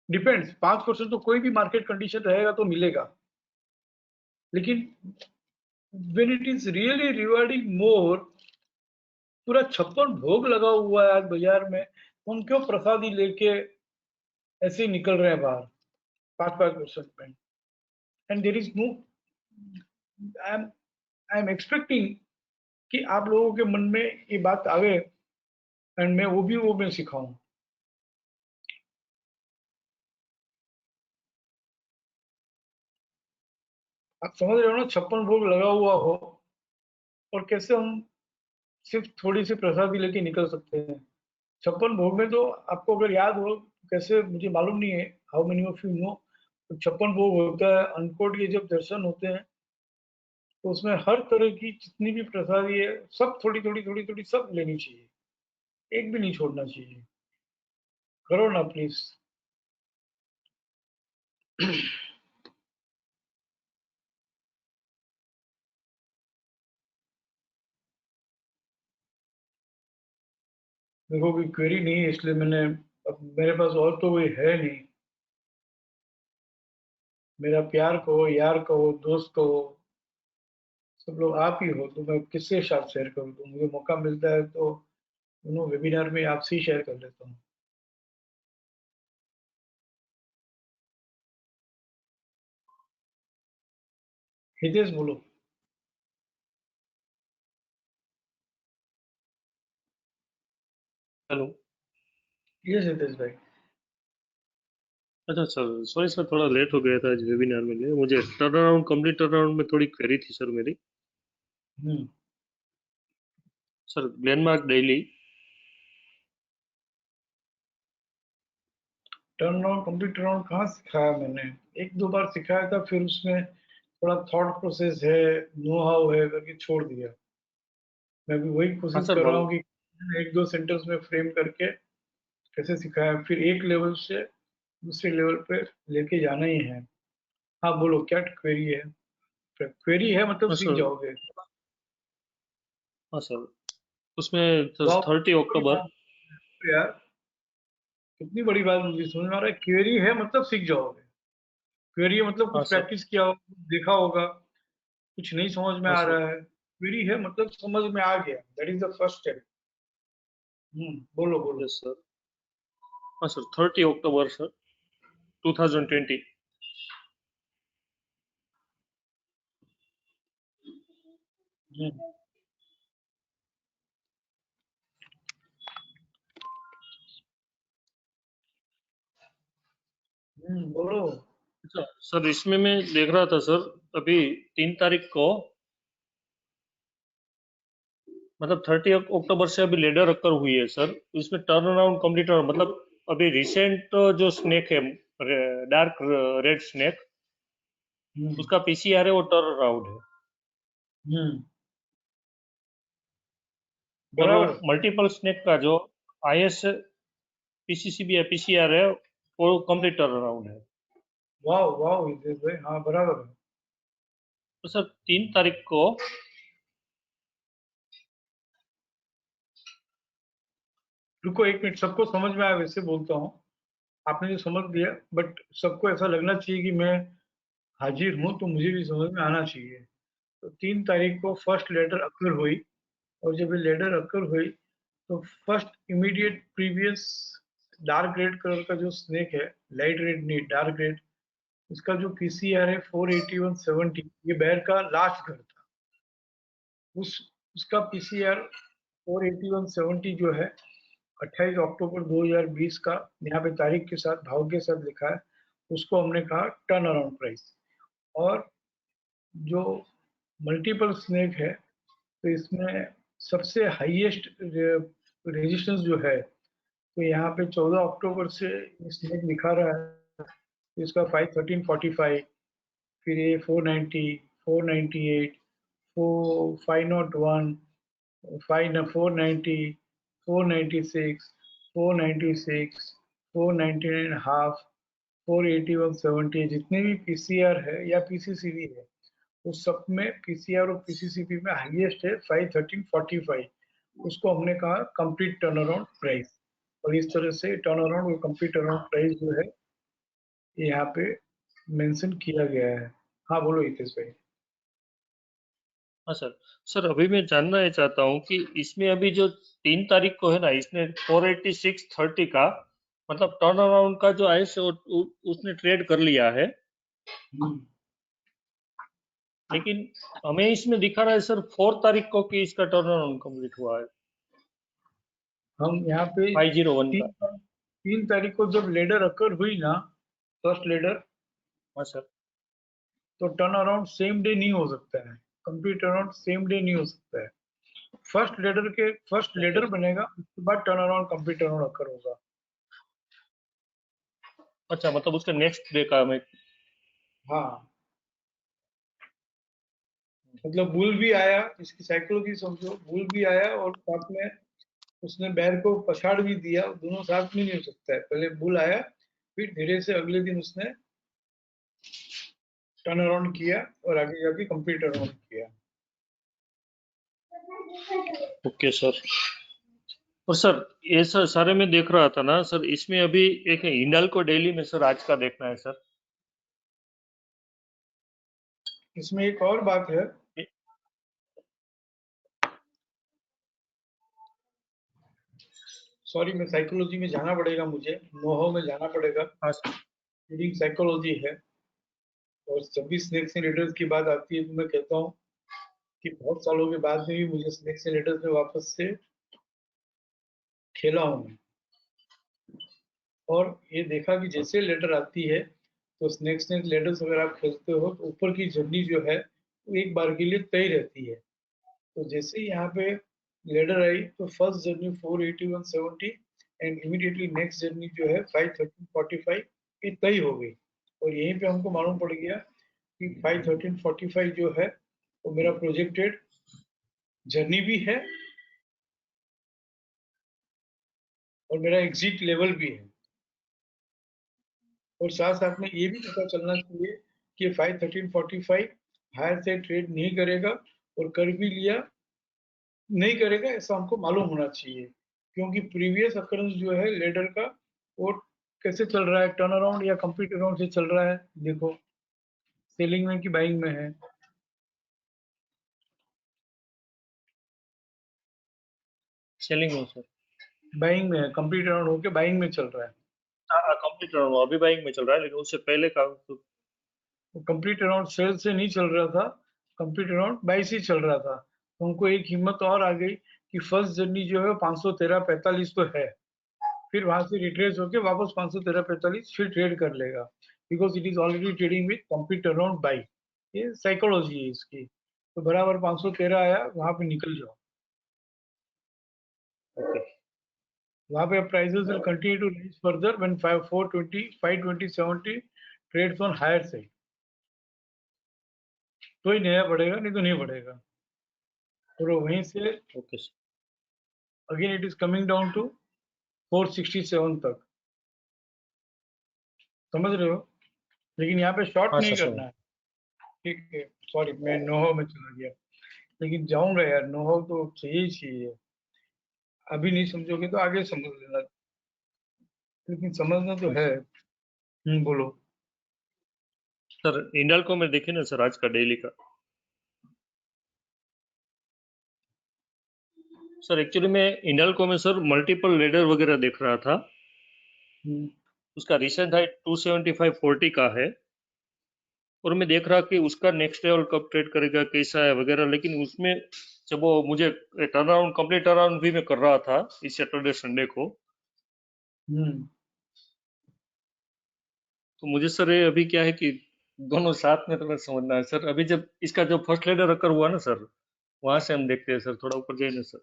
Depends, 5% तो कोई भी मार्केट कंडीशन रहेगा तो मिलेगा, लेकिन when it is really rewarding more, पूरा 56 भोग लगा हुआ है आज बाजार में, हम क्यों प्रसादी लेके ऐसे ही निकल रहे हैं बाहर 5% में। And there is no, I am expecting कि आप लोगों के मन में ये बात आवे एंड मैं वो मैं सिखाऊं। आप समझ रहे हो ना, 56 भोग लगा हुआ हो और कैसे हम सिर्फ थोड़ी सी प्रसादी लेके निकल सकते हैं। 56 भोग में तो आपको अगर याद हो, कैसे मुझे मालूम नहीं है, how many of you know, 56 भोग होता है, अन्नकूट के जब दर्शन होते हैं तो उसमें हर तरह की जितनी भी प्रसादी है सब थोड़ी थोड़ी थोड़ी थोड़ी सब लेनी चाहिए, एक भी नहीं छोड़ना चाहिए। करो ना प्लीज। देखो कोई क्वेरी नहीं है इसलिए मैंने, अब मेरे पास और तो कोई है नहीं, मेरा प्यार कहो, यार कहो, दोस्त कहो, सब लोग आप ही हो, तो मैं किससे साथ शेयर करूँ। तो मुझे मौका मिलता है तो दोनों वेबिनार में आपसे ही शेयर कर लेता हूँ। हितेश बोलो। हेलो। यस हितेश भाई। अच्छा सर, सॉरी सर, थोड़ा लेट हो गया था आज वेबिनार में लिए। मुझे turn around, complete turn around में थोड़ी क्वेरी थी सर मेरी। Hmm. Sir Glenmark daily, turn around complete turn around कहाँ सिखाया मैंने, एक दो बार सिखाया था, फिर उसमें थोड़ा थॉट प्रोसेस है, नो हाउ है करके छोड़ दिया। मैं भी वही हाँ कोशिश सर कर रहा हूँ कि एक दो सेंटेंस में फ्रेम करके कैसे सिखाया, फिर एक लेवल से दूसरे लेवल पे लेके जाना ही है। हाँ बोलो क्या क्वेरी है। क्वेरी है मतलब हाँ सीख सर, जाओगे। हाँ सर, उसमें वाह, 30 अक्टूबर। यार कितनी बड़ी बात मुझे समझ में आ रहा है। क्वेरी है मतलब सीख जाओगे। क्वेरी है मतलब हाँ कुछ सर, प्रैक्टिस किया होगा, देखा होगा, कुछ नहीं समझ में हाँ आ सर, रहा है, क्वेरी है मतलब समझ में आ गया, that is the first step. बोलो बोलो। Yes sir. हाँ सर, 30 अक्टूबर सर, 2020। हम्म बोलो। अच्छा सर, इसमें मैं देख रहा था सर, अभी 3 तारीख को, मतलब 30 अक्टूबर से अभी लेडर रखकर हुई है सर। इसमें टर्न अराउंड कंप्लीट, मतलब अभी रिसेंट जो स्नेक है, डार्क रेड स्नेक, हम्म उसका पीसीआर है, वो टर्न अराउंड है। हम्म और वो बराबर। मल्टीपल स्नेक का जो आईएस पीसीसीबी है, पीसीआर है, वो कंप्लीट टर्न अराउंड है। वाह वाह हितेश भाई, हाँ बराबर है। तो सर 3 तारीख को रुको एक मिनट, सबको समझ में आया वैसे बोलता हूँ। आपने जो समझ लिया, बट सबको ऐसा लगना चाहिए कि मैं हाजिर हूँ, तो मुझे भी समझ में आना चाहिए। तो 3 तारीख को फर्स्ट लेटर अकर हुई, और जब ये लेटर अकर हुई तो first immediate previous dark red colour का जो स्नेक है, लाइट रेड नहीं डार्क रेड, इसका जो पीसीआर है 481.70, ये बैर का लास्ट घर था। उसका पीसीआर 481.70 जो है 28 अक्टूबर 2020 का यहाँ पे तारीख के साथ भाव के साथ लिखा है, उसको हमने कहा टर्न अराउंड प्राइस। और जो मल्टीपल स्नेक है, तो इसमें सबसे हाईएस्ट रेजिस्टेंस जो है, तो यहाँ पे 14 अक्टूबर से स्नेक दिखा रहा है, इसका 513.45, फिर ये 490, 498, 501, 490, 496, 496, 499.5, 481.70, जितने भी पीसीआर है या पीसीसीबी है, उस सब में पीसीआर और पीसीसीबी में हाईएस्ट है 513.45। उसको हमने कहा कंप्लीट टर्न अराउंड प्राइस। और इस तरह से टर्न अराउंड और कंप्लीट टर्न अराउंड प्राइस जो है यहाँ पे मेंशन किया गया है। हाँ बोलो हितेश भाई। हाँ सर। सर अभी मैं जानना ये चाहता हूँ कि इसमें अभी जो 3 तारीख को है ना, इसने 486.30 का मतलब टर्न अराउंड का जो है सो उसने ट्रेड कर लिया है, लेकिन हमें इसमें दिखा रहा है सर 4 तारीख को कि इसका टर्न अराउंड कंप्लीट हुआ है हम यहाँ पे 501 का। 3 तारीख को जब लेडर अकर हुई ना, फर्स्ट लेडर, हाँ सर। तो टर्न अराउंड सेम डे नहीं हो सकता है, complete turn around same day नहीं हो सकता है। फर्स्ट लेडर बनेगा, उसके बाद turn around complete turn around occur होगा। अच्छा, मतलब उसका नेक्स्ट डे का हमें। हाँ, मतलब बुल भी आया, इसकी साइकोलॉजी समझो, बुल भी आया और साथ में उसने बैर को पछाड़ भी दिया, दोनों साथ में नहीं हो सकता है। पहले बुल आया, फिर धीरे से अगले दिन उसने टर्न अराउंड किया और आगे जाके कंप्लीट टर्न अराउंड किया। Okay sir. और सर ये सर सारे में देख रहा था ना सर, इसमें अभी एक हिंडाल्को डेली में सर आज का देखना है सर। इसमें एक और बात है, सॉरी मैं साइकोलॉजी में जाना पड़ेगा, मुझे नोहाउ में जाना पड़ेगा। हाँ सर। ट्रेडिंग साइकोलॉजी है, और जब भी स्नेक्स एंड लेडर्स की बात आती है तो मैं कहता हूँ कि बहुत सालों के बाद में भी मुझे स्नेक्स एंड लेडर्स में वापस से खेला हूँ मैं, और ये देखा कि जैसे लेडर आती है तो स्नेक्स एंड लेडर्स अगर आप खेलते हो तो ऊपर की जर्नी जो है वो एक बार के लिए तय रहती है। तो जैसे ही यहाँ पे लेडर आई तो first journey 481.70 and immediately next journey जो है 513.45 ये तय हो गई। और यहीं पे हमको मालूम पड़ गया कि 513.45 जो है वो मेरा प्रोजेक्टेड जर्नी भी है और मेरा एग्जिट लेवल भी है। और साथ साथ में ये भी पता चलना चाहिए कि 513.45 हायर से ट्रेड नहीं करेगा, और कर भी लिया नहीं करेगा ऐसा हमको मालूम होना चाहिए, क्योंकि प्रीवियस अकरेंस जो है लेडर का वो कैसे चल रहा है, टर्न अराउंड या कंप्लीट अराउंड से चल रहा है। देखो सेलिंग में कि बाइंग में है, सेलिंग में सर। बाइंग में है, कंप्लीट अराउंड होके बाइंग में चल रहा है। हाँ कंप्लीट हुआ, अभी बाइंग में चल रहा है, लेकिन उससे पहले का तो। कंप्लीट अराउंड सेल से नहीं चल रहा था, कंप्लीट अराउंड बाई से चल रहा था। तो हमको एक हिम्मत और आ गई कि फर्स्ट जर्नी जो है 513.45 तो है, फिर वहां से रिट्रेस होके वापस 513.45 फिर ट्रेड कर लेगा, because it is already trading with complete around by. ये साइकोलॉजी है इसकी। तो बराबर 513 आया, वहां पे निकल जाओ। वहां पे prices will continue to rise further when 420 520 trades on higher side, तो ही नया बढ़ेगा, नहीं तो नहीं बढ़ेगा। और वहीं से okay sir. Again it is coming down to 467 तक, समझ रहे हो। लेकिन यहाँ पे शॉर्ट हाँ नहीं सर करना है, ठीक है। सॉरी मैं नोहो में चला गया, लेकिन जाऊंगा यार, नोहो तो चाहिए ही चाहिए। अभी नहीं समझोगे तो आगे समझ लेना, लेकिन समझना तो है। बोलो सर। हिंडाल्को में देखिए ना सर आज का डेली का। सर एक्चुअली मैं हिंडाल्को में सर मल्टीपल लेडर वगैरह देख रहा था। उसका रिसेंट हाई 275.40 का है, और मैं देख रहा कि उसका नेक्स्ट लेवल कब ट्रेड करेगा, कैसा है वगैरह। लेकिन उसमें जब वो मुझे turn around, complete turn around भी मैं कर रहा था इस सैटरडे संडे को, तो मुझे सर ये अभी क्या है कि दोनों साथ में थोड़ा समझना है सर। अभी जब इसका जो फर्स्ट लेडर अकर हुआ ना सर, वहां से हम देखते हैं सर, थोड़ा ऊपर जाइए ना सर।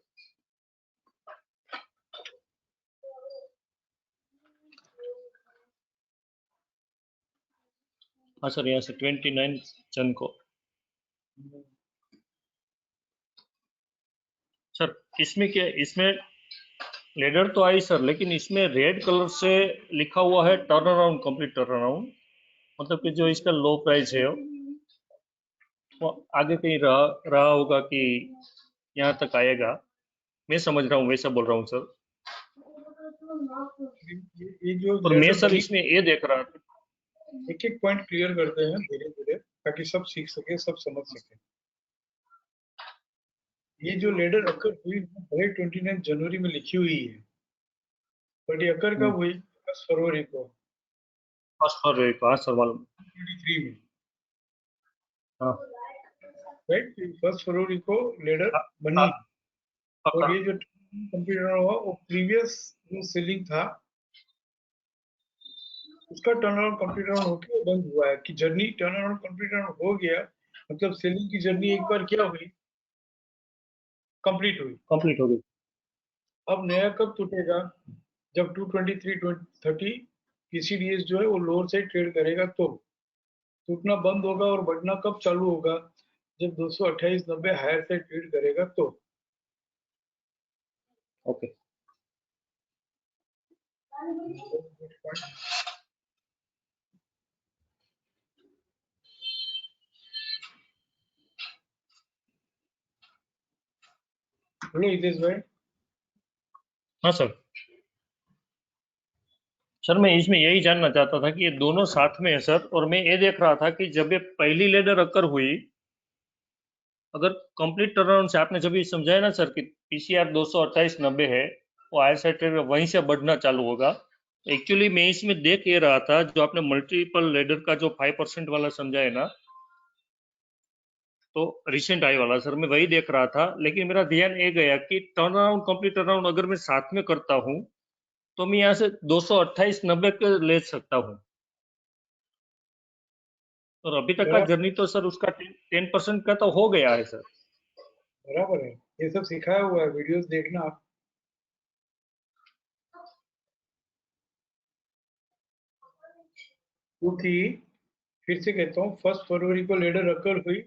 हाँ सर, यहाँ से 29 जन को सर। इसमें क्या, इसमें लेडर तो आई सर, लेकिन इसमें रेड कलर से लिखा हुआ है turn around, complete turn around. मतलब कि जो इसका लो प्राइस है वो आगे कहीं रहा होगा कि यहाँ तक आएगा। मैं समझ रहा हूँ, वैसा बोल रहा हूँ सर। ये जो और मैं सर इसमें ये देख रहा था, एक एक पॉइंट क्लियर करते हैं धीरे धीरे, ताकि सब सीख सके, सब समझ सके। ये जो लेडर अकर हुई भले 29 जनवरी में लिखी हुई है, बट ये अकर कब हुई? 1 फरवरी को, फर्स्ट फरवरी को। हाँ सर, मालूम। 23 में, हाँ राइट। 1 फरवरी को लेडर हाँ, बनी। हाँ, और पक्का। ये जो कंप्यूटर हुआ वो प्रीवियस जो सेलिंग था उसका टर्न अराउंड कंप्लीट अराउंड होकर बंद हुआ है। कि journey turn around complete around हो गया, मतलब सेलिंग की जर्नी एक बार क्या हुई, कंप्लीट हुई। कंप्लीट हो गई। अब नया कब टूटेगा? जब 223-30 पीसीडीएस जो है वो लोअर साइड ट्रेड करेगा, तो टूटना बंद होगा। और बढ़ना कब चालू होगा? जब 228.90 हायर साइड ट्रेड करेगा तो। ओके। बोलो हितेश भाई। हाँ सर। सर मैं इसमें यही जानना चाहता था कि ये दोनों साथ में है सर, और मैं ये देख रहा था कि जब ये पहली लेडर अकर हुई, अगर कंप्लीट टर्नअराउंड से आपने जब ये समझाया ना सर कि पीसीआर 228.90 है, वो हायर साइड ट्रेड वहीं से बढ़ना चालू होगा। एक्चुअली मैं इसमें देख ये रहा था, जो आपने मल्टीपल लेडर का जो 5% वाला समझाया ना, तो रिसेंट आई वाला सर मैं वही देख रहा था। लेकिन मेरा ध्यान ये गया कि turn around, complete turn around अगर मैं साथ में करता हूँ तो मैं यहाँ से 228.90 के ले सकता हूँ। और अभी तक का जर्नी तो सर उसका 10% का तो हो गया है सर। बराबर है, ये सब सिखाया हुआ है, वीडियोस देखना आप। क्योंकि फिर से कहता हूँ 1 फरवरी को लेडर अकर हुई,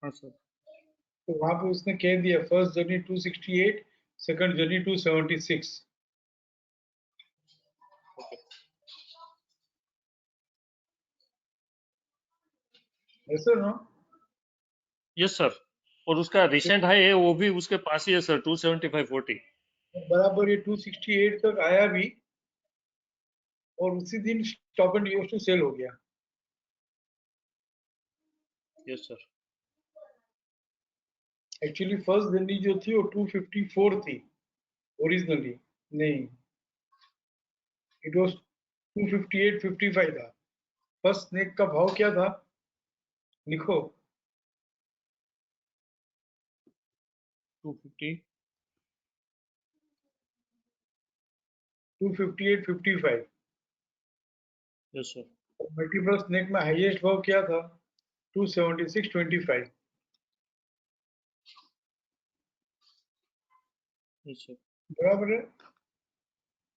हाँ सर। तो वहां पे उसने कह दिया फर्स्ट जर्नी 268, सेकंड जर्नी 276। ऐसा ना? Yes sir. और उसका रिसेंट हाई है वो भी उसके पास ही है सर, 275.40। बराबर ये 268 तक आया भी, और उसी दिन stop and use to sell हो गया। Yes sir. Actually first journey जो थी वो 254 थी ओरिजिनली, नहीं, इट वाज 258.55 था। फर्स्ट स्नेक का भाव क्या था, लिखो। 250। 258.55। Yes sir. मल्टीपल स्नेक में हाईएस्ट भाव क्या था? 276.25। Yes sir. बराबर है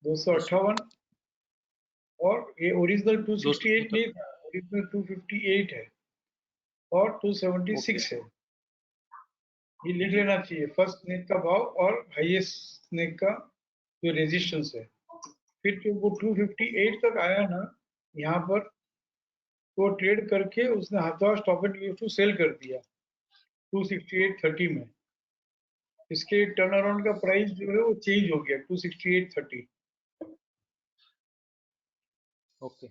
258। और ये ओरिजिनल 268 नहीं था, ओरिजिनल 258 है और 276 है। ये लिख लेना चाहिए, फर्स्ट स्नेक का भाव और हाईएस्ट स्नेक का जो रेजिस्टेंस है। फिर जब वो 258 तक आया ना यहाँ पर, तो ट्रेड करके उसने हाथों stop and use to sell कर दिया 268.30 में। इसके टर्न अराउंड का प्राइस जो है वो चेंज हो गया 268.30 ओके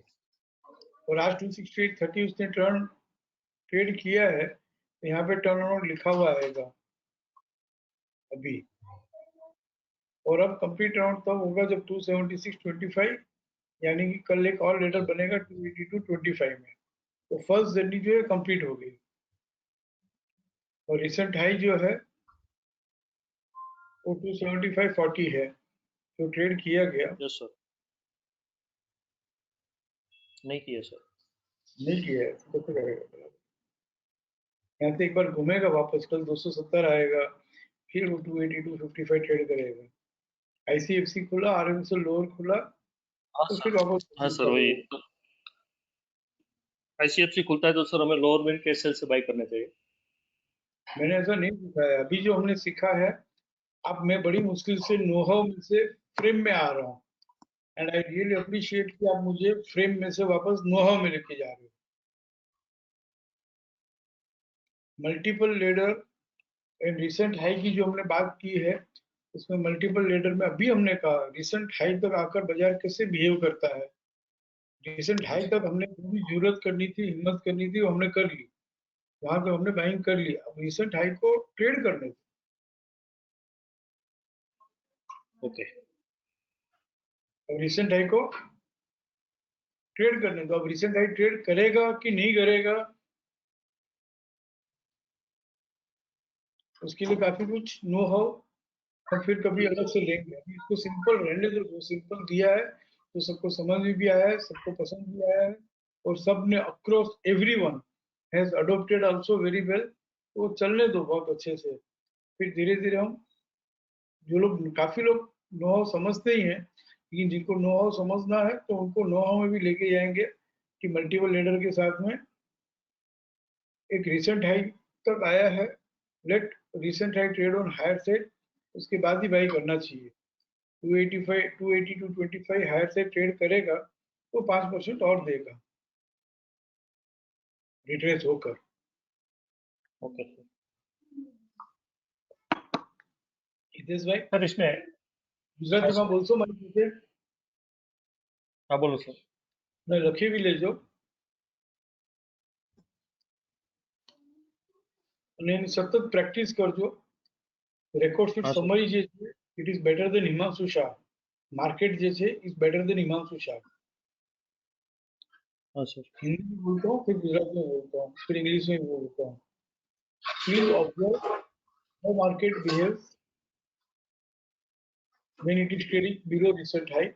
और आज 268.30 उसने ट्रेड किया है, तो यहाँ पे टर्न अराउंड लिखा हुआ आएगा अभी, और अब कंप्लीट अराउंड तब होगा जब 276.25 यानी कि कल एक और लेटर बनेगा 282.25 में, तो फर्स्ट जर्नी जो है कंप्लीट हो गई। और रिसेंट हाई जो है वो 275.40 है जो ट्रेड किया गया। यस सर, नहीं किया सर, नहीं किया है तो फिर रहेगा, यहाँ से एक बार घूमेगा वापस, कल 270 आएगा, फिर वो 282.55 ट्रेड करेगा। आईसीएफसी खुला, आरएमएसएल लोअर खुला, हाँ तो सर, फिर वापस हाँ सर वही आईसीएफसी खुलता है तो सर हमें लोअर मिड के सेल से बाई करना चाहिए। मैंने ऐसा नहीं सीखा है, अभी जो हमने सीखा है, अब मैं बड़ी मुश्किल से नो हाउ में से फ्रेम में आ रहा हूँ, एंड आई रियली अप्रिशिएट कि आप मुझे फ्रेम में से वापस नो हाउ में लेके जा रहे हो। Multiple ladder and recent high की जो हमने बात की है, उसमें मल्टीपल लेडर में अभी हमने कहा रिसेंट हाई तक आकर बाजार कैसे बिहेव करता है। रिसेंट हाई तक हमने जो भी जरूरत करनी थी, हिम्मत करनी थी, वो हमने कर ली, वहां पे हमने बाइंग कर ली। अब रिसेंट हाई को ट्रेड करने थे, ओके अब रिसेंट हाई को ट्रेड करने दो। अब रिसेंट हाई ट्रेड करेगा कि नहीं करेगा, उसके लिए काफी कुछ नो हाउ और फिर कभी अलग से लेंगे। अभी इसको सिंपल रहने दो, जो सिंपल दिया है तो सबको समझ में भी आया है, सबको पसंद भी आया है, और सब ने across everyone has adopted also very well. तो चलने दो बहुत अच्छे से, फिर धीरे धीरे हम, जो लोग, काफी लोग नो हाउ समझते ही हैं, लेकिन जिनको नो हाउ समझना है तो उनको नो हाउ में भी लेके जाएंगे कि मल्टीपल लीडर के साथ में एक रिसेंट हाई तक आया है, let recent high trade on higher side, उसके बाद ही बाई करना चाहिए। 285 280 टू 25 हायर से ट्रेड करेगा तो 5% और देगा रिट्रेस होकर। Okay sir. हितेश भाई सर इसमें गुजराती में बोलशो મારી સાથે? हाँ बोलो सर। ને લખી બી લેજો અને એની સતત પ્રેક્ટિસ કરજો। રેકોર્ડ શીટ हाँ सर, સમરી જે છે, it is better than Himanshu Shah. Market જે છે is better than Himanshu Shah. हाँ सर, हिंदी में बोलता हूँ, फिर गुजराती में बोलता हूँ, फिर इंग्लिश में बोलता हूँ। Please observe how market behaves when it is trading below recent high।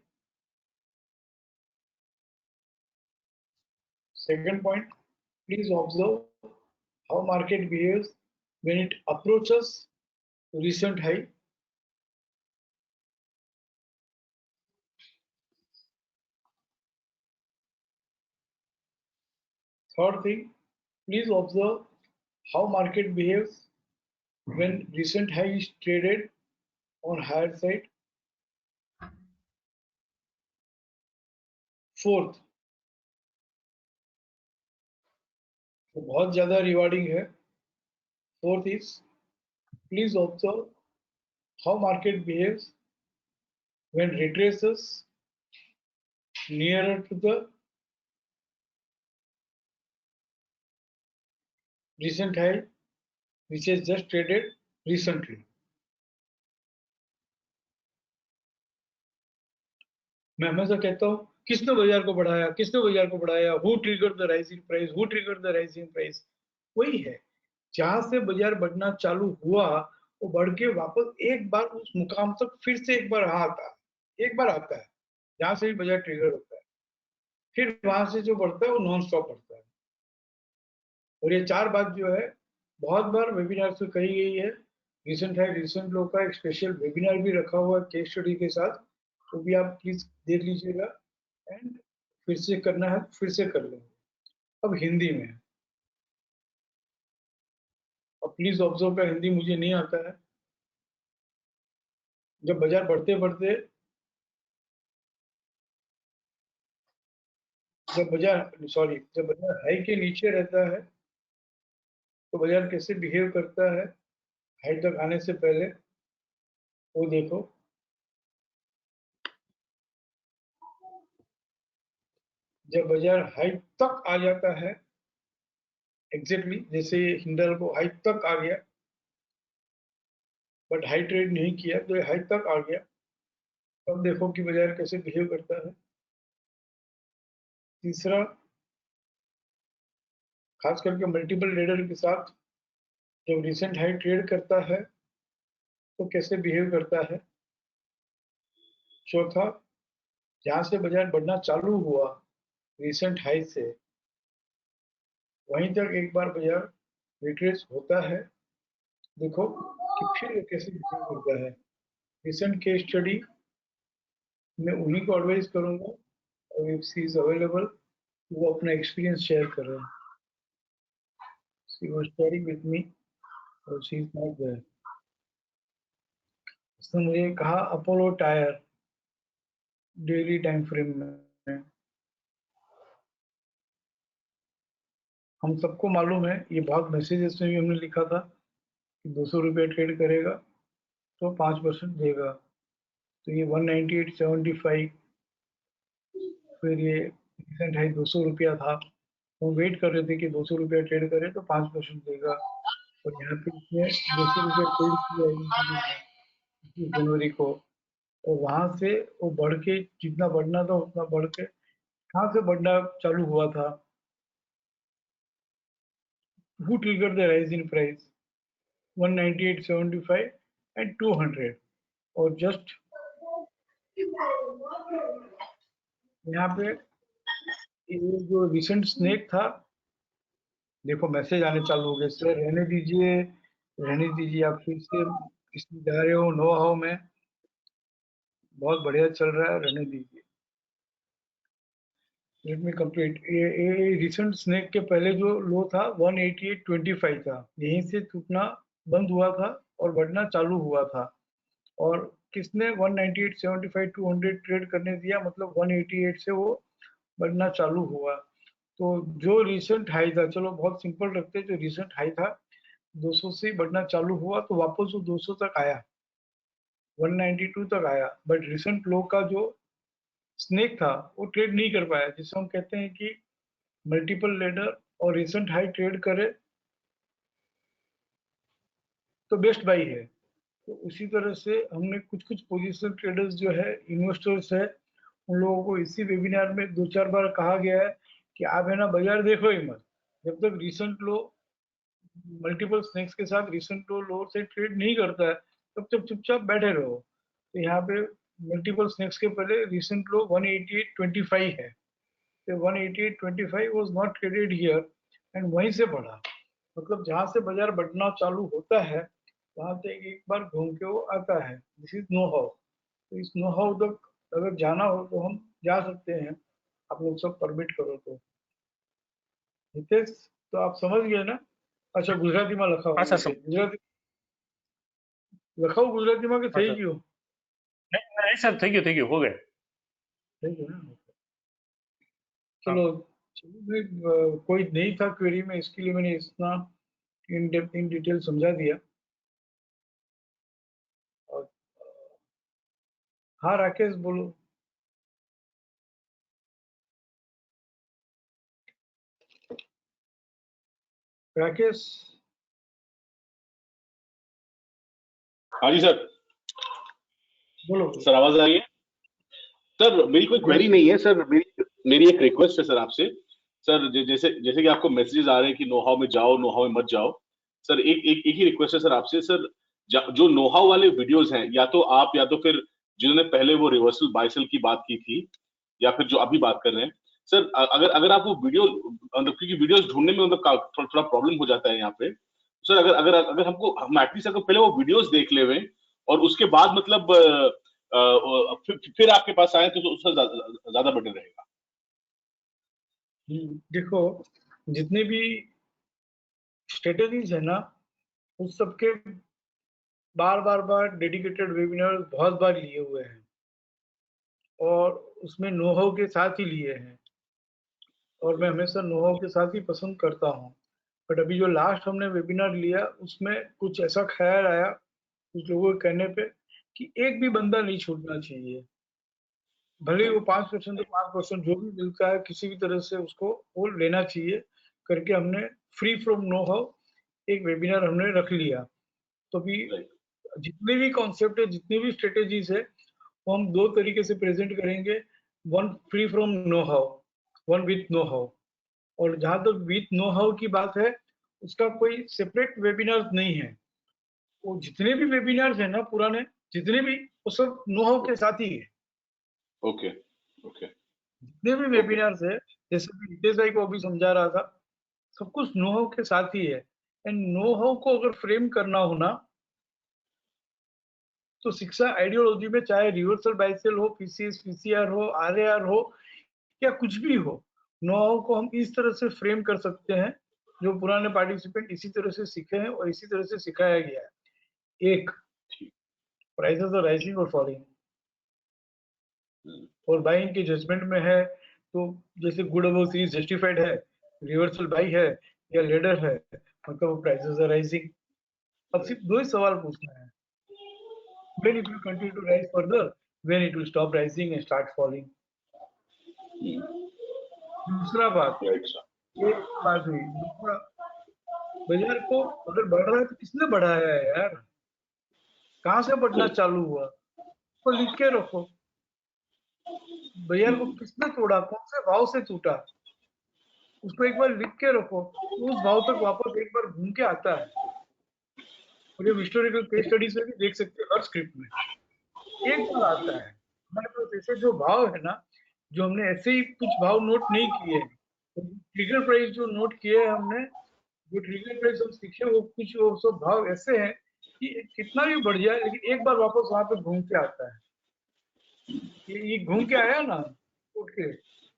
Second point, please observe how market behaves when it approaches recent high। Third thing, please observe how market behaves when recent high is traded on higher side। Fourth, तो बहुत ज्यादा rewarding है। Fourth is, please observe how market behaves when retraces nearer to the recent high which is just traded recently। मैं हमेशा कहता हूँ किसने बाजार को बढ़ाया, किसने बाजार को बढ़ाया, who trigger the rising price, who trigger the rising price. वही है, जहां से बाजार बढ़ना चालू हुआ वो बढ़ के वापस एक बार उस मुकाम तक फिर से एक बार आता है, एक बार आता है जहां से भी बाजार ट्रिगर होता है, फिर वहां से जो बढ़ता है वो नॉन स्टॉप बढ़ता है। और ये चार बात जो है बहुत बार वेबिनार से कही गई है। रिसेंट हाई रिसेंट लो का एक स्पेशल वेबिनार भी रखा हुआ है केस स्टडी के साथ, तो भी आप प्लीज देख लीजिएगा, एंड फिर से करना है फिर से कर लेंगे। अब हिंदी में, अब प्लीज ऑब्जर्व का हिंदी मुझे नहीं आता है। जब बाजार बढ़ते बढ़ते, जब बाजार हाई के नीचे रहता है तो बाजार कैसे बिहेव करता है हाई तक आने से पहले, वो देखो, जब बाजार हाई तक आ जाता है एग्जैक्टली जैसे हिंडल को हाई तक आ गया बट हाई ट्रेड नहीं किया तो हाई तक आ गया, तब देखो कि बाजार कैसे बिहेव करता है। तीसरा, खास करके मल्टीपल लेडर के साथ जब रिसेंट हाई ट्रेड करता है तो कैसे बिहेव करता है। चौथा, जहां से बाजार बढ़ना चालू हुआ रिसेंट हाई से वहीं तक एक बार बाजार रिट्रेस होता है, देखो कि फिर कैसे बिहेव करता है। रिसेंट केस स्टडी मैं उन्हीं को एडवाइस करूंगा और इफ शी इज अवेलेबल वो अपना एक्सपीरियंस शेयर कर रहे हैं। She was sharing with me और शी इज नॉट देयर। उसने मुझे कहा Apollo tyre daily time frame में, हम सबको मालूम है, ये बहुत मैसेजेस में भी हमने लिखा था कि 200 रुपये ट्रेड करेगा तो 5% देगा। तो ये 198.75 फिर ये रिसेंट हाई 200 रुपया था, हम वेट कर रहे थे कि 200 रुपया ट्रेड करे तो 5% देगा, और यहाँ पे इसने 200 रुपया ट्रेड किया 21 जनवरी को, और वहां से वो बढ़ के जितना बढ़ना था उतना बढ़ के कहाँ से बढ़ना चालू हुआ था। Who triggered the rise in price? 198.75 and 200, और जस्ट यहाँ पे ये जो रिसेंट स्नेक था, देखो मैसेज आने चालू हो गए, सर रहने दीजिए आप फिर से इसमें जा रहे हो नो हाउ में, बहुत बढ़िया चल रहा है, रहने दीजिए। Let me complete. ये रिसेंट स्नेक के पहले जो लो था 188.25 था, यहीं से टूटना बंद हुआ था और बढ़ना चालू हुआ था, और किसने 198.75 200 ट्रेड करने दिया, मतलब 188 से वो बढ़ना चालू हुआ। तो जो रिसेंट हाई था, चलो बहुत सिंपल रखते, जो रिसेंट हाई था 200 से बढ़ना चालू हुआ तो वापस वो 200 तक आया, 192 तक आया, बट रिसेंट लो का जो स्नेक था वो ट्रेड नहीं कर पाया, जिसे हम कहते हैं कि मल्टीपल लेडर और रिसेंट हाई ट्रेड करे तो बेस्ट बाई है। तो उसी तरह से हमने कुछ कुछ पोजिशन ट्रेडर्स जो है, इन्वेस्टर्स है, उन लोगों को इसी वेबिनार में 2-4 बार कहा गया है कि आप है ना बाजार देखो ही मत, जब तक रिसेंट लो मल्टीपल स्नेक्स के साथ रिसेंट लो से ट्रेड नहीं करता है तब तक चुपचाप बैठे रहो। तो यहाँ पे मल्टीपल स्नेक्स के पहले रिसेंट लो 188.25 है, तो 188.25 was not traded here and वहीं से बढ़ा, मतलब जहां से बाजार बढ़ना चालू होता है वहां से एक बार घूम के वो आता है। This is know how. तो इस नो हाउ तक अगर जाना हो तो हम जा सकते हैं, आप लोग सब परमिट करो तो। हितेश, तो आप समझ गए ना? अच्छा गुजराती में लखा हाँ हुआ सर, है, गुजराती लखाओ गुजराती में कि हाँ થઈ सर, ગયું? नहीं सर, थैंक यू, हो गए। થઈ ગયું ना? हाँ, चलो, कोई नहीं था क्वेरी में, इसके लिए मैंने इतना इन डिटेल समझा दिया। और हाँ राकेश बोलो। राकेश हाँ जी सर। बोलो। सर आवाज आ रही है? सर मेरी कोई क्वेरी नहीं है सर, मेरी एक रिक्वेस्ट है सर आपसे। सर जैसे जैसे कि आपको मैसेजेस आ रहे हैं कि नो हाउ में जाओ, नो हाउ में मत जाओ। सर एक ही रिक्वेस्ट है सर आपसे। सर जो नो हाउ वाले वीडियोस हैं, या तो आप या तो फिर जिन्होंने पहले वो रिवर्सल बाय सेल की बात की थी, या फिर जो अभी बात कर रहे हैं सर, अगर अगर आप वो वीडियो, मतलब क्योंकि वीडियोस ढूंढने में मतलब थोड़ा प्रॉब्लम हो जाता है यहाँ पे। सर अगर अगर अगर हमको हम एटलीस्ट अगर पहले वो वीडियोस देख ले हुए और उसके बाद मतलब फिर आपके पास आए तो उससे ज्यादा बेटर रहेगा। देखो, जितने भी स्ट्रेटेजीज है ना, उस सबके बार डेडिकेटेड वेबिनार बहुत बार लिए हुए हैं और उसमें नो हाउ के साथ ही लिए हैं, और मैं हमेशा नो हाउ के साथ ही पसंद करता हूँ। बट अभी जो लास्ट हमने वेबिनार लिया उसमें कुछ ऐसा ख्याल आया कुछ लोगों के कहने पे कि एक भी बंदा नहीं छूटना चाहिए, भले वो 5% तो 5% जो भी मिलता है किसी भी तरह से उसको वो लेना चाहिए करके हमने फ्री फ्रॉम नो हाउ एक वेबिनार हमने रख लिया। तो भी जितने भी कॉन्सेप्ट है, जितनी भी स्ट्रेटेजीज है, वो हम 2 तरीके से प्रेजेंट करेंगे, one free from know how, one with know how. और जहां तक विथ नो हाउ की बात है, उसका कोई सेपरेट वेबिनार नहीं है। वो जितने भी वेबिनार्स है ना पुराने, जितने भी, वो सब नो हाउ के साथ ही है। ओके ओके जितने भी वेबिनार्स है, जैसे कि हितेश भाई को अभी समझा रहा था, सब कुछ नो हाउ के साथ ही है। एंड नो हाउ को अगर फ्रेम करना हो ना, तो शिक्षा आइडियोलॉजी में चाहे रिवर्सल बाइसेल हो, पीसीएस पीसीआर हो, आरएआर हो, या कुछ भी हो, नो हाउ को हम इस तरह से फ्रेम कर सकते हैं जो पुराने पार्टिसिपेंट इसी तरह से सीखे हैं और इसी तरह से सिखाया गया है। एक, प्राइसेस आर राइजिंग और फॉलिंग, और बाइंग के जजमेंट में है तो जैसे गुड अबव सीरीज जस्टिफाइड है, रिवर्सल बाई है या लेडर है, मतलब प्राइसेस आर राइजिंग। अब सिर्फ 2 ही सवाल पूछना है, when it will continue to rise further, when it will stop rising and start falling। दूसरा बात, ये बात हुई। दूसरा, बाजार को अगर बढ़ रहा है तो किसने बढ़ाया है यार, कहाँ से बढ़ना चालू हुआ, तो लिख के रखो। बाजार को किसने तोड़ा, कौन से भाव से टूटा, उसको एक बार लिख के रखो, तो उस भाव तक वापस एक बार घूम के आता है। और ये हिस्टोरिकल केस स्टडीज में भी देख सकते हैं, हर स्क्रिप्ट में एक बार आता है। हमारे पास ऐसे जो भाव है ना, जो हमने ऐसे ही कुछ भाव नोट नहीं किए, ट्रिगर प्राइस जो नोट किए हैं हमने, जो ट्रिगर प्राइस हम सीखे, वो कुछ वो सब भाव ऐसे हैं कि कितना भी बढ़ जाए लेकिन एक बार वापस वहां पे घूम के आता है। ये घूम के आया ना उठ के,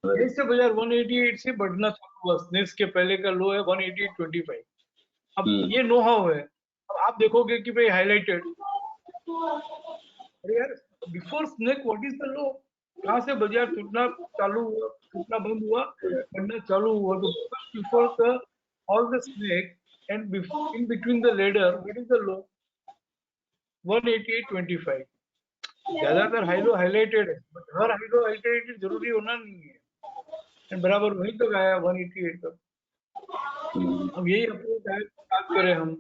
यही से बाजार 188 से बढ़ना चालू हुआ। स्नेक्स के पहले का लो है 188.25। अब ये नो हाउ है। अब आप देखोगे कि भाई हाईलाइटेड, अरे यार before snake what is the low, कहाँ से बाजार टूटना चालू हुआ, टूटना बंद हुआ, बढ़ना चालू हुआ। तो before the all the snake and in between the ladder what is the low, 188.25। ज्यादातर हाईलो हाईलाइटेड है, बट हर हाईलो हाईलाइटेड जरूरी होना नहीं है, एंड बराबर वहीं तक आया 188 तक। अब यही अपने बात करें हम,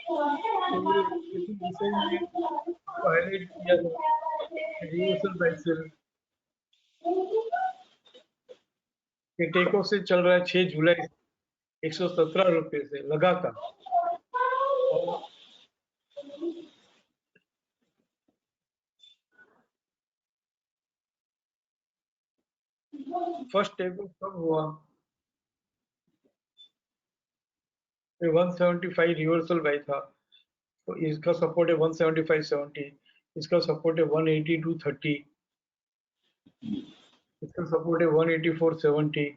तो ये किसी विषय में हाईलाइट किया था रिवर्सल बाइसेल के टेक ऑफ से चल रहा है 6 जुलाई 117 रुपए से लगातार। और फर्स्ट टेक ऑफ कब हुआ, 175 रिवर्सल बाई था, तो इसका सपोर्ट है 175.70, इसका सपोर्ट है 182.30, इसका सपोर्ट है 184.70।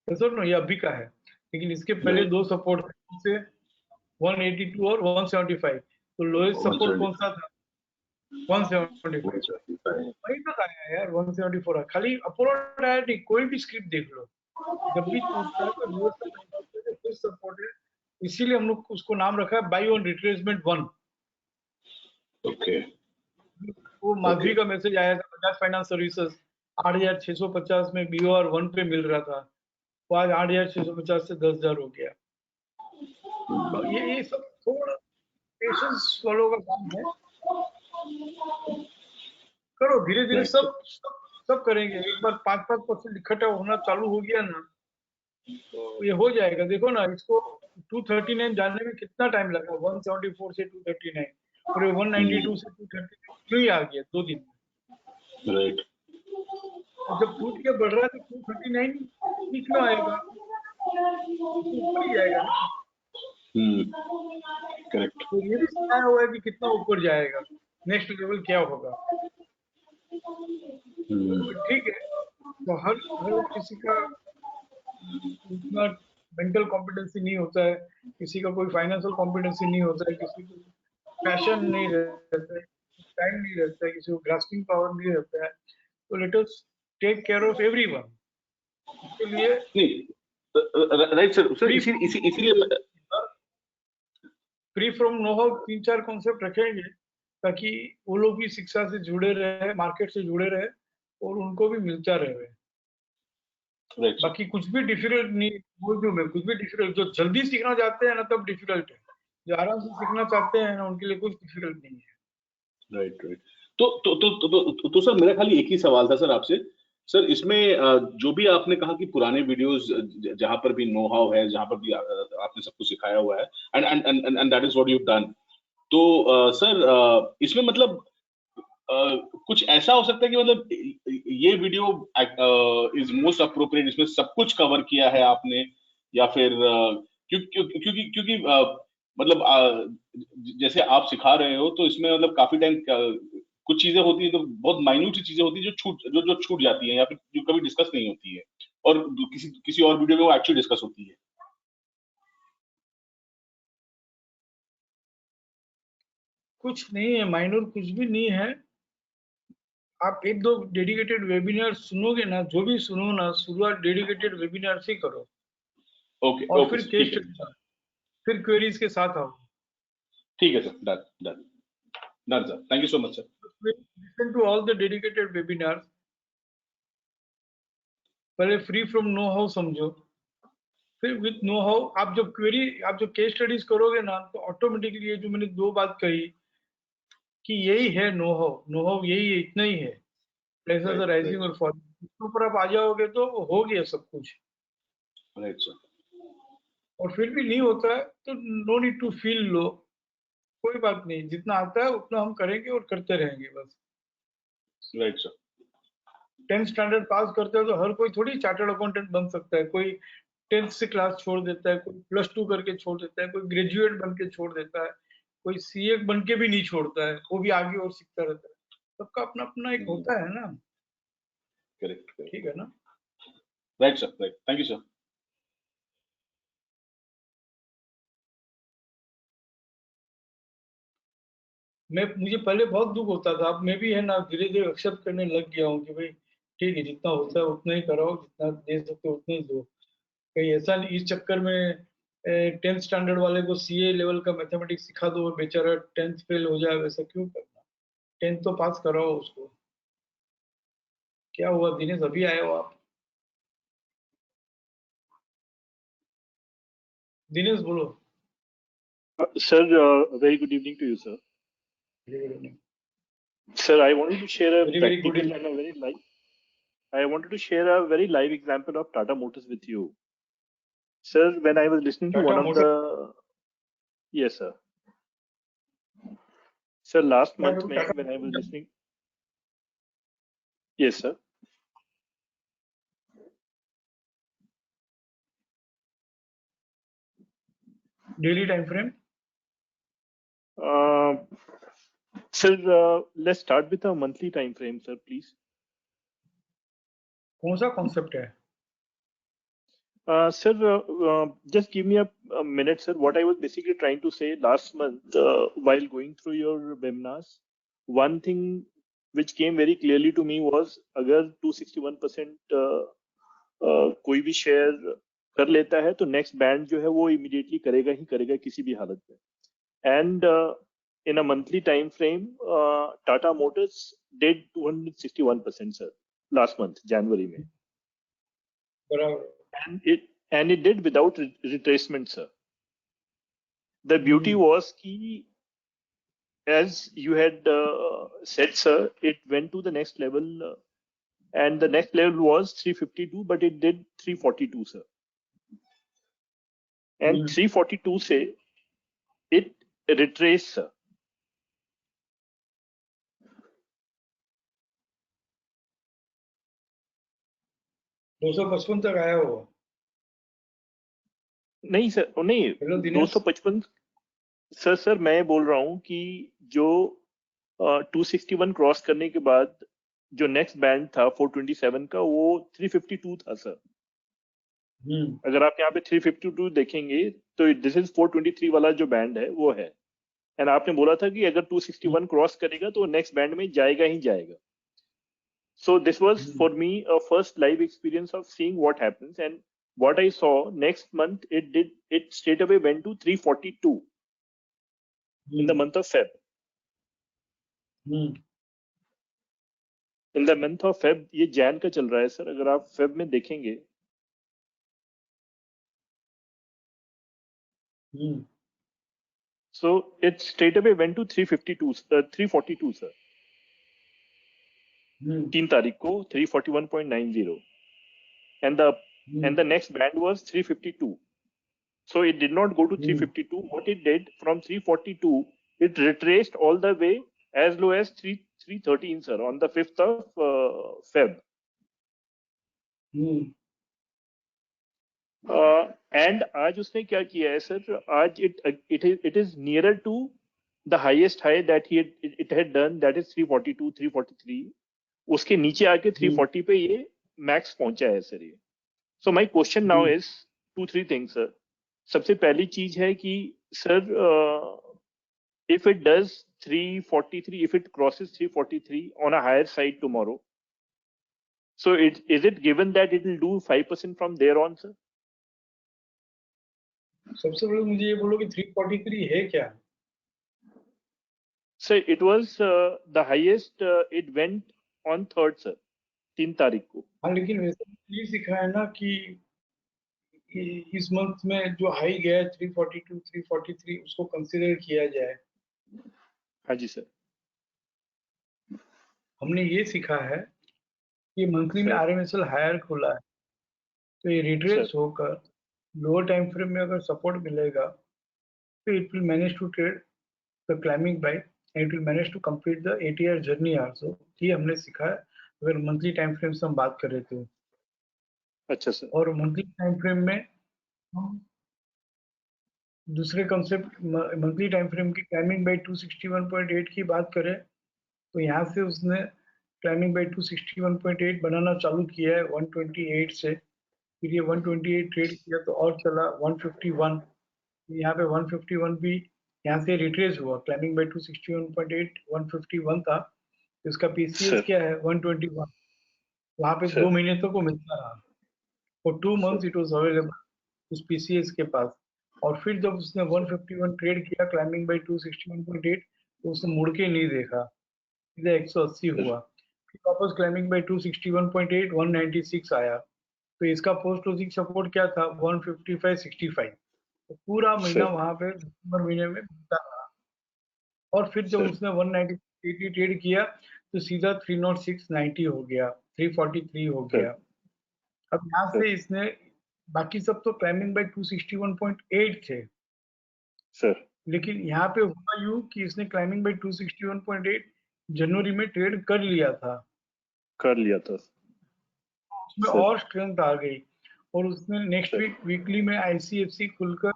तो ना ये अभी का है, लेकिन इसके पहले 2 सपोर्ट थे 182 और 175। तो लोएस्ट सपोर्ट कौन सा था, 175। वही तक आया यार, 174 है। खाली अपोलोड आया नहीं, कोई भी स्क्रिप्ट देख लो, जब भी टूटता है तो रिवर्सल सपोर्ट है। इसीलिए हम लोग उसको नाम रखा है बाई ऑन रिट्रेसमेंट 1। ओके, वो माधवी का मैसेज आया था, बजाज फाइनेंस सर्विसेज 8,650 में BOR 1 पे मिल रहा था, वो आज 8,650 से 10,000 हो गया। तो ये सब थोड़ा पेशेंस वालों का काम है, करो धीरे धीरे, सब करेंगे। एक बार 5% इकट्ठा होना चालू हो गया ना, तो ये हो जाएगा। देखो ना, इसको 239 जाने में कितना टाइम लगा, 174 से 239, और 192 से 239 क्यों ही आ गया 2 दिन में। राइट, और जब टूट के बढ़ रहा है तो 239 क्यों आएगा, ऊपर ही जाएगा ना। करेक्ट। तो ये भी सिखाया हुआ है कि कितना ऊपर जाएगा, नेक्स्ट लेवल क्या होगा। ठीक है, तो हर किसी का उतना मेंटल कॉम्पिटेंसी नहीं होता है, किसी का कोई फाइनेंशियल कॉम्पिटेंसी नहीं होता है, किसी को पैशन नहीं रहता है, टाइम नहीं रहता है, किसी को ग्रास्पिंग पावर नहीं रहता है। तो let us take care of everyone. इसके लिए राइट सर, इसीलिए free from know how 3-4 concept रखेंगे, ताकि वो लोग भी शिक्षा से जुड़े रहे, मार्केट से जुड़े रहे और उनको भी मिलता रहे। बाकी कुछ भी डिफिकल्ट नहीं बोल दूं मैं, कुछ भी डिफिकल्ट, जो जल्दी सीखना चाहते हैं ना तब डिफिकल्ट है, जो आराम से सीखना चाहते हैं ना उनके लिए कुछ डिफिकल्ट नहीं है। राइट। तो सर मेरा खाली एक ही सवाल था सर आपसे। सर इसमें जो भी आपने कहा कि पुराने वीडियोस जहां पर भी नो हाउ है, जहां पर भी आपने सब कुछ सिखाया हुआ है, and that is what you done, तो सर इसमें मतलब कुछ ऐसा हो सकता है कि मतलब ये वीडियो इज मोस्ट अप्रोप्रिएट, इसमें सब कुछ कवर किया है आपने, या फिर क्योंकि क्योंकि मतलब जैसे आप सिखा रहे हो तो इसमें मतलब काफी टाइम कुछ चीजें होती है तो बहुत माइन्यूट चीजें होती है जो छूट जाती है या फिर जो कभी डिस्कस नहीं होती है, और किसी और वीडियो में वो एक्चुअली डिस्कस होती है। कुछ नहीं है, माइनर कुछ भी नहीं है। आप एक दो डेडिकेटेड वेबिनार सुनोगे ना, जो भी सुनो ना, शुरुआत डेडिकेटेड वेबिनार से करो। ओके और ओके फिर केस फिर क्वेरीज के साथ आओ। ठीक है sir, done done done sir, thank you so much sir. Listen to all the dedicated webinar. पहले फ्री फ्रॉम नो हाउ समझो, फिर विद नो हाउ आप जब केस स्टडीज करोगे ना तो ऑटोमेटिकली ये जो मैंने दो बात कही कि यही है नो हाउ यही है, इतना ही है, प्लेसेस Right, राइजिंग right. और फॉलिंग, इसके ऊपर आप आ जाओगे तो हो गया सब कुछ। Right sir. और फिर भी नहीं होता है तो no need to feel low, कोई बात नहीं, जितना आता है उतना हम करेंगे और करते रहेंगे बस। Right sir. 10th स्टैंडर्ड पास करते हैं तो हर कोई थोड़ी चार्टर्ड अकाउंटेंट बन सकता है। कोई 10th से क्लास छोड़ देता है, कोई +2 करके छोड़ देता है, कोई ग्रेजुएट बन के छोड़ देता है, कोई सीए बन के भी नहीं छोड़ता है, वो भी आगे और सीखता रहता है। सबका अपना अपना एक होता है ना। करेक्ट ठीक है ना। Right sir, right, thank you sir. मुझे पहले बहुत दुख होता था, अब मैं भी है ना धीरे धीरे एक्सेप्ट करने लग गया हूँ कि भाई ठीक है, जितना होता है उतना ही कराओ, जितना दे सकते हो उतना ही दो। कहीं ऐसा नहीं इस चक्कर में 10th स्टैंडर्ड वाले को सीए लेवल का मैथमेटिक्स सिखा दो और बेचारा 10th फेल हो जाए, वैसा क्यों करना। 10th तो पास कराओ उसको। क्या हुआ दिनेश, अभी आए हो आप? दिनेश बोलो। Sir, very good evening to you, sir. Very good evening. Sir, I wanted to share a very good practical and a very live. I wanted to share a very live example of Tata Motors with you, sir. When I was listening to Tata one of Motors. the, yes, sir. Sir, last month, Tata when I was listening, yes, sir. Daily time frame. Sir, let's start with a monthly time frame, sir, please. कौन सा concept है? Sir, just give me a minute, sir. What I was basically trying to say last month, while going through your webinars, one thing which came very clearly to me was अगर 261% कोई भी share कर लेता है तो next band जो है वो इमीडिएटली करेगा ही करेगा किसी भी हालत में. And in a monthly time frame, Tata Motors did 261%, sir, last month, January में. बराबर। And it did without retracement, sir. The beauty was कि as you had said, sir, it went to the next level, and the next level was 352, but it did 342, sir. And 342 से it retraced, sir. दो 255 तक आया वो। नहीं sir, नहीं 255 sir मैं बोल रहा हूँ कि जो 261 क्रॉस करने के बाद जो नेक्स्ट बैंड था 427 का वो 352 था सर. अगर आप यहाँ पे 352 देखेंगे तो दिस इज 423 वाला जो बैंड है वो है. एंड आपने बोला था कि अगर 261 क्रॉस करेगा तो नेक्स्ट बैंड में जाएगा ही जाएगा. So this was for me a first live experience of seeing what happens, and what I saw next month, it straight away went to 342 in the month of Feb. In the month of Feb, ये जैन का चल रहा है sir, अगर आप Feb में देखेंगे so it straight away went to 352 342 sir, 3 तारीख को 341.90 and the next band was 352. So it did not go to 352. What it did from 342, it retraced all the way as low as 313 sir on the 5th of Feb. And आज उसने क्या किया है sir, आज it is nearer to the highest high that it had done, that is 342 343. उसके नीचे आके 340 पे ये मैक्स पहुंचा है सर ये. So my question now is 2-3 things sir. सबसे पहली चीज है कि sir if it does 343, if it crosses 343 on a higher side tomorrow, so is it given that it will do 5% from there on sir? सबसे पहले मुझे ये बोलो कि 343 है क्या? Sir, it was the highest it went on 3rd sir, 3 तारीख को. हाँ, लेकिन वैसे ये सिखा है ना कि इस मंथ में जो हाई गया है 342 343 उसको कंसीडर किया जाए. हाँ जी सर. हमने ये सीखा है कि मंथली में आरएमएसएल हायर खुला है, तो ये रिट्रेस होकर लोअर टाइम फ्रेम में अगर सपोर्ट मिलेगा तो it will manage to trade the climbing buy and it will manage to complete the 8 journey also. ये हमने सीखा है अगर मंथली टाइम फ्रेम से हम बात कर रहे थे. अच्छा सर. और मंथली टाइम फ्रेम में हम दूसरे कॉन्सेप्ट मंथली टाइम फ्रेम की क्लाइंबिंग बाय 261.8 की बात करें तो यहाँ से उसने क्लाइंबिंग बाय 261.8 बनाना चालू किया है 128 से. फिर ये 128 ट्रेड किया तो और चला 151. यहाँ पे 151 भी यहाँ से रिट्रेस हुआ. क्लाइंबिंग बाय 261.8 151 था. इसका पीसीएस क्या है 121. वहाँ पे 2 महीने तक वो मिलता रहा. For 2 months it was available उस पीसीएस के पास. और फिर जब उसने 151 ट्रेड किया क्लाइंबिंग बाय 261.8 तो उसने मुड़ के नहीं देखा, सीधा 180 हुआ. फिर वापस क्लाइंबिंग बाय 261.8 196 आया. तो इसका पोस्ट क्लोजिंग सपोर्ट क्या था 155.65. तो पूरा महीना वहां पे दिसंबर महीने में बीता रहा. और फिर जब उसने 190 ट्रेड किया तो सीधा 306.90 हो गया, 343 हो गया. अब यहाँ से इसने बाकी सब तो क्लाइंबिंग बाय 261.8 थे सर, लेकिन यहाँ पे हुआ यूं कि इसने क्लाइंबिंग बाय 261.8 जनवरी में ट्रेड कर लिया था. उसमें और स्ट्रेंथ आ गई और उसने नेक्स्ट वीकली में आईसीएफसी खुलकर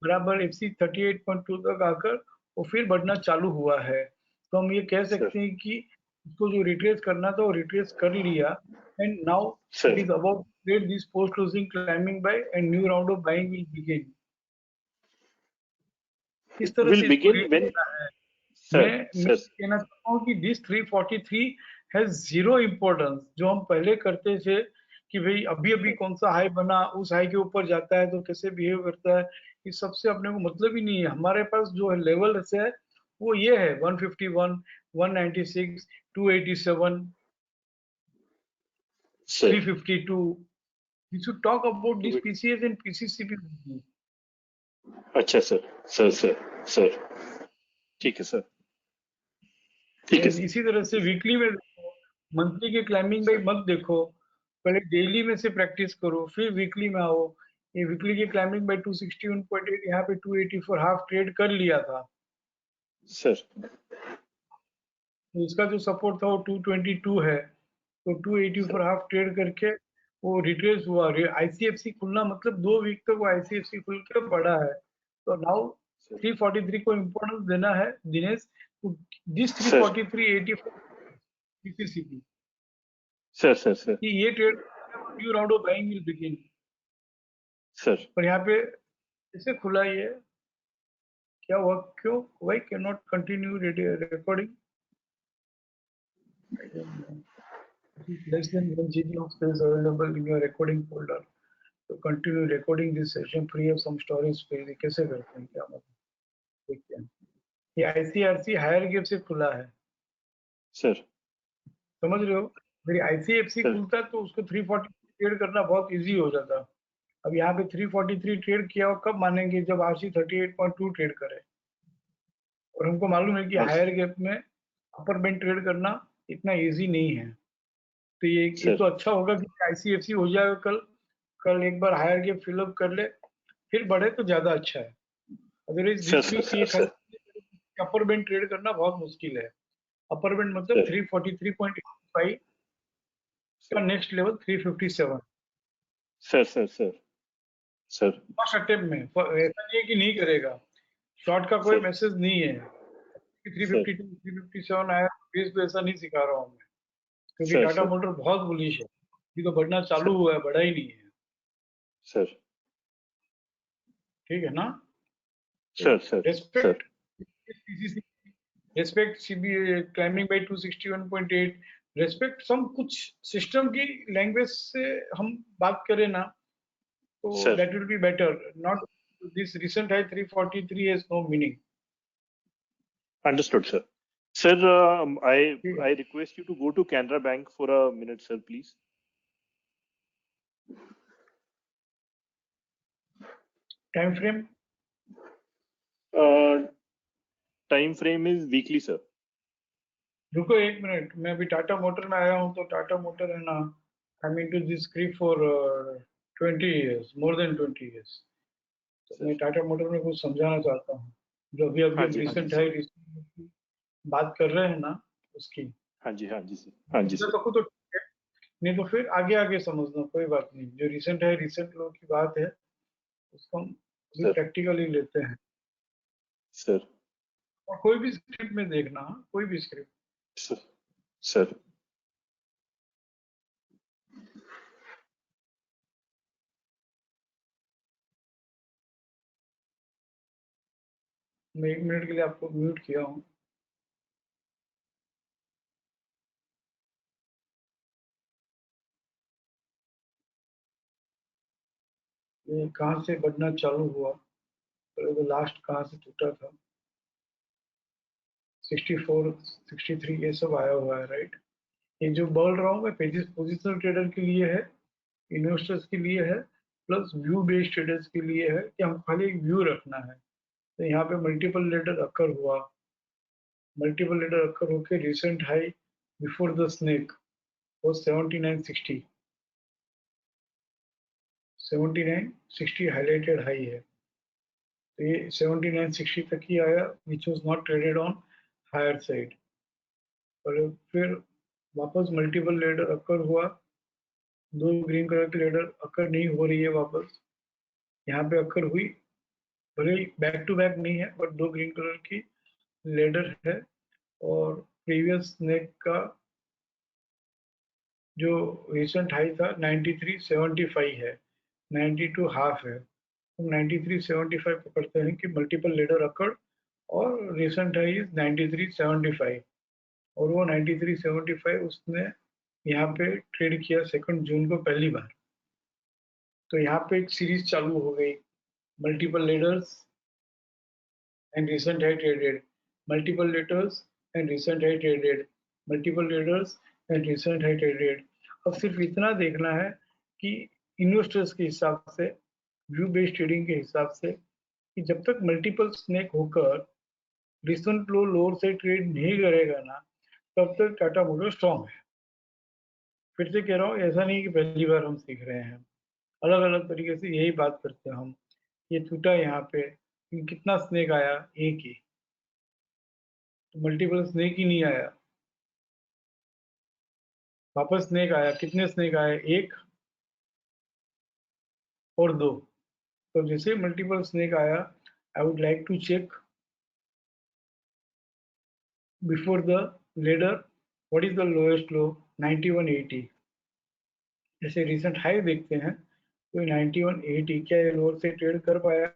बराबर एफसी 38.2 तक आकर वो फिर बढ़ना चालू हुआ है. तो हम ये कह सकते हैं कि उसको जो रिट्रेस करना था वो रिट्रेस कर लिया and now it is about trade this post closing climbing buy and new round of buying will begin. इस तरह से मैं कहना चाहता हूँ कि दिस 343 हैज जीरो इम्पोर्टेंस. जो हम पहले करते थे कि भाई अभी अभी कौन सा हाई बना उस हाई के ऊपर जाता है तो कैसे बिहेव करता है, इस सबसे अपने को मतलब ही नहीं है. हमारे पास जो लेवल है वो ये है 151 196 287 352. We should talk about this PCS and PCCP. अच्छा सर, ठीक है सर. इसी तरह से वीकली में देखो, मंथली के क्लाइंबिंग बाय मत देखो, पहले डेली में से प्रैक्टिस करो फिर वीकली में आओ. ये वीकली के क्लाइंबिंग बाय 261.8 यहाँ पे 284 हाफ ट्रेड कर लिया था सर. तो इसका जो सपोर्ट था वो 222 है. तो 284 हाफ ट्रेड करके वो रिट्रेस हुआ. आईसीएफसी खुलना मतलब 2 वीक तक वो आईसीएफसी खुल के बढ़ा है. तो नाउ 343 को इम्पोर्टेंस देना है दिनेश. This 343.84 PCCP. सर कि ये trade new round of buying will begin. Sir पर यहाँ पे कैसे खुला ये क्या हुआ, क्यों why can not continue recording. Less than 1 GB of space available in your recording folder. तो continue recording this session free of some storage space. कैसे करते हैं, क्या मतलब देखते हैं. ये ICRC हायर गेप से खुला है. सर समझ रहे हो? मेरी ICFC सर खुलता तो उसको 340 ट्रेड करना बहुत इजी हो जाता। अब यहाँ पे 343 ट्रेड किया और कब मानेंगे जब RC 38.2 ट्रेड करे, और हमको मालूम है कि हाँ हायर गैप में अपर बैंड ट्रेड करना इतना इजी नहीं है। तो ये तो सर अच्छा होगा कि ICFC हो जाएगा कल। कल एक बार हायर गैप फिलअप कर ले, फिर बढ़े तो ज्यादा अच्छा है। अदरवाइज सर बीच सर बीच ये सर अपर बैंड ट्रेड करना बहुत मुश्किल है। अपर बैंड मतलब सर 343.85 का next level 357 sir sir sir sir first attempt में। ऐसा नहीं है कि नहीं करेगा, शॉर्ट का कोई सर मैसेज नहीं है कि सर 352 357 आया बेस पे, ऐसा नहीं सिखा रहा हूँ मैं, क्योंकि सर टाटा सर मोटर बहुत बुलिश है। ये तो बढ़ना चालू सर हुआ है, बढ़ा ही नहीं है। सर ठीक है ना? तो sir sir sir respect CB climbing by 261.8, respect some कुछ सिस्टम की लैंग्वेज से हम बात करें ना, तो sir that will be better. Not this recent high 343 has no meaning. Understood, sir. Sir, ठीक है, I request you to go to Canara Bank for a minute, sir, please. Time frame Time frame is weekly, sir. रुको एक minute, मैं अभी Tata motor में आया हूँ। तो टाटा मोटर है ना, I mean to this script for 20 years, more than 20 years। तो Sir. मैं टाटा मोटर में कुछ समझाना चाहता हूँ। जो अभी अभी हाँ हम जी रिसेंट sir. है रिसेंट बात कर रहे हैं ना, उसकी हाँ जी sir. हाँ जी समझा sir. तो ठीक है, नहीं तो फिर आगे आगे समझना, कोई बात नहीं। जो रिसेंट है रिसेंट लोग की बात है, उसको हम अभी Sir. प्रैक्टिकली लेते हैं। Sir. और कोई भी स्क्रिप्ट में देखना, कोई भी स्क्रिप्ट। Sir. Sir. मैं 1 मिनट के लिए आपको म्यूट किया हूँ। ये कहाँ से बढ़ना चालू हुआ, तो लास्ट कहाँ से टूटा था? 64 63 ये सब आया हुआ है, राइट? ये जो बोल रहा हूँ मैं पोजिशनल ट्रेडर के लिए है, इन्वेस्टर्स के लिए है, प्लस व्यू बेस्ड ट्रेडर्स के लिए है कि हम खाली एक व्यू रखना है। तो यहाँ पे मल्टीपल लेडर अकर हुआ, मल्टीपल लेडर अकर होके recent high before the snake वो 7960 हाईलाइटेड हाई है। तो ये 7960 तक ही आया, which was not traded on higher side. और फिर वापस मल्टीपल लेडर अकर हुआ, दो ग्रीन कलर की लेडर अकर नहीं हो रही है वापस, यहाँ पे अकर हुई, भले ही बैक टू बैक नहीं है बट दो ग्रीन कलर की लेडर है। और प्रीवियस नेक का जो रिसेंट हाई था 9375 है, 92 हाफ है। हम 9375 पकड़ते हैं कि मल्टीपल लेडर अकर, और रिसेंट हाई इज 9375, और वो 9375 उसने यहाँ पे ट्रेड किया 2 जून को पहली बार। तो यहाँ पे एक सीरीज चालू हो गई, multiple ladders and recent high traded, multiple ladders and recent high traded, multiple ladders and recent high traded. अब सिर्फ इतना देखना है कि इन्वेस्टर्स के हिसाब से, व्यू बेस्ड ट्रेडिंग के हिसाब से, कि जब तक मल्टीपल स्नेक होकर रिसेंट लो लोअर से ट्रेड नहीं करेगा ना, तब तक टाटा मोटर स्ट्रॉन्ग है। फिर से कह रहा हूँ, ऐसा नहीं कि पहली बार हम सीख रहे हैं, अलग अलग तरीके से यही बात करते हैं हम। ये टूटा यहाँ पे, कितना स्नेक आया? एक ही। तो मल्टीपल स्नेक ही नहीं आया, वापस स्नेक आया। कितने स्नेक आए? एक और दो। तो जैसे मल्टीपल स्नेक आया, I would like to check before the ladder what is the lowest low, 9180। जैसे रिसेंट हाई देखते हैं तो 9180, क्या ये लोअर से ट्रेड कर पाया?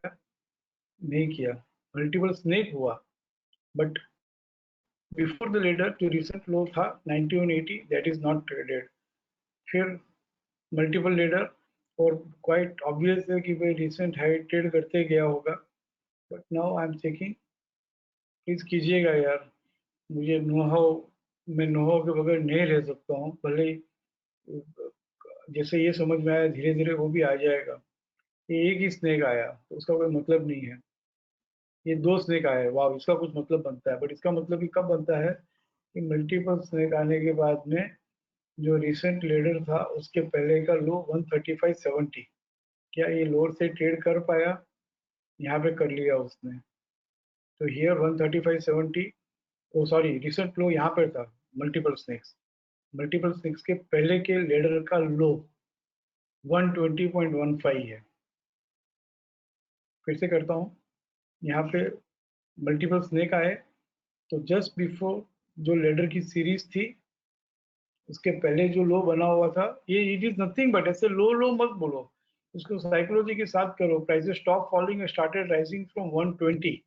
नहीं किया। मल्टीपल स्नेक हुआ, बट बिफोर द लेडर जो रिसेंट लो था 9180, दैट इज नॉट ट्रेडेड। फिर मल्टीपल लेडर, और क्वाइट ऑब्वियस है कि भाई रिसेंट हाई ट्रेड करते गया होगा। But now I am checking, please कीजिएगा यार, मुझे नो हाउ मैं नो के बगैर नहीं रह सकता हूँ, भले जैसे ये समझ में आया धीरे धीरे वो भी आ जाएगा। ये एक ही स्नेक आया तो उसका कोई मतलब नहीं है, ये 2 स्नेक आए, वाह इसका कुछ मतलब बनता है। बट इसका मतलब भी कब बनता है कि मल्टीपल स्नेक आने के बाद में जो रिसेंट लीडर था उसके पहले का लो 135.70, क्या ये लोअर से ट्रेड कर पाया? यहाँ पे कर लिया उसने। तो हियर 135.70, ओ सॉरी रिसेंट लो यहाँ पर था। मल्टीपल स्नेक्स के पहले के लीडर का लो 120.15 है। फिर से करता हूँ, यहाँ पे मल्टीपल स्नेक आए तो जस्ट बिफोर जो लीडर की सीरीज थी उसके पहले जो लो बना हुआ था, ये इट इज नथिंग बट, ऐसे लो लो मत बोलो, उसको साइकोलॉजी के साथ करो। Prices stop falling and started rising from 120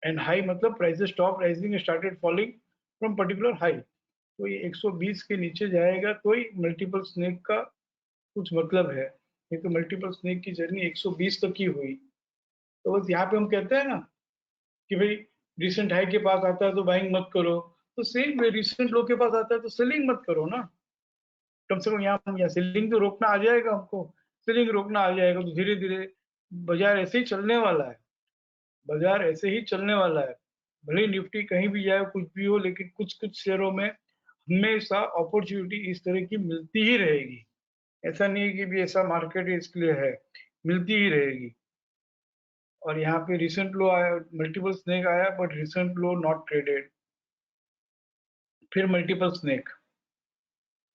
and high, मतलब prices stop rising and started falling from particular high. तो ये 120 के नीचे जाएगा तो ही मल्टीपल स्नेक का कुछ मतलब है। ये तो मल्टीपल स्नेक की जर्नी 120 तक की हुई। तो बस यहाँ पे हम कहते हैं ना कि भाई रिसेंट हाई के पास आता है तो बाइंग मत करो, तो सेम रिसेंट लो के पास आता है तो सेलिंग मत करो ना। कम से कम यहाँ सेलिंग तो रोकना आ जाएगा हमको, सेलिंग रोकना आ जाएगा तो धीरे धीरे बाजार ऐसे ही चलने वाला है। बाजार ऐसे ही चलने वाला है, भले निफ्टी कहीं भी जाए कुछ भी हो, लेकिन कुछ कुछ शेयरों में हमेशा अपॉर्चुनिटी इस तरह की मिलती ही रहेगी। ऐसा नहीं है कि भी ऐसा मार्केट इसके लिए है, मिलती ही रहेगी। और यहाँ पे रिसेंट लो आया, मल्टीपल स्नेक आया but recent low not traded. फिर मल्टीपल स्नेक,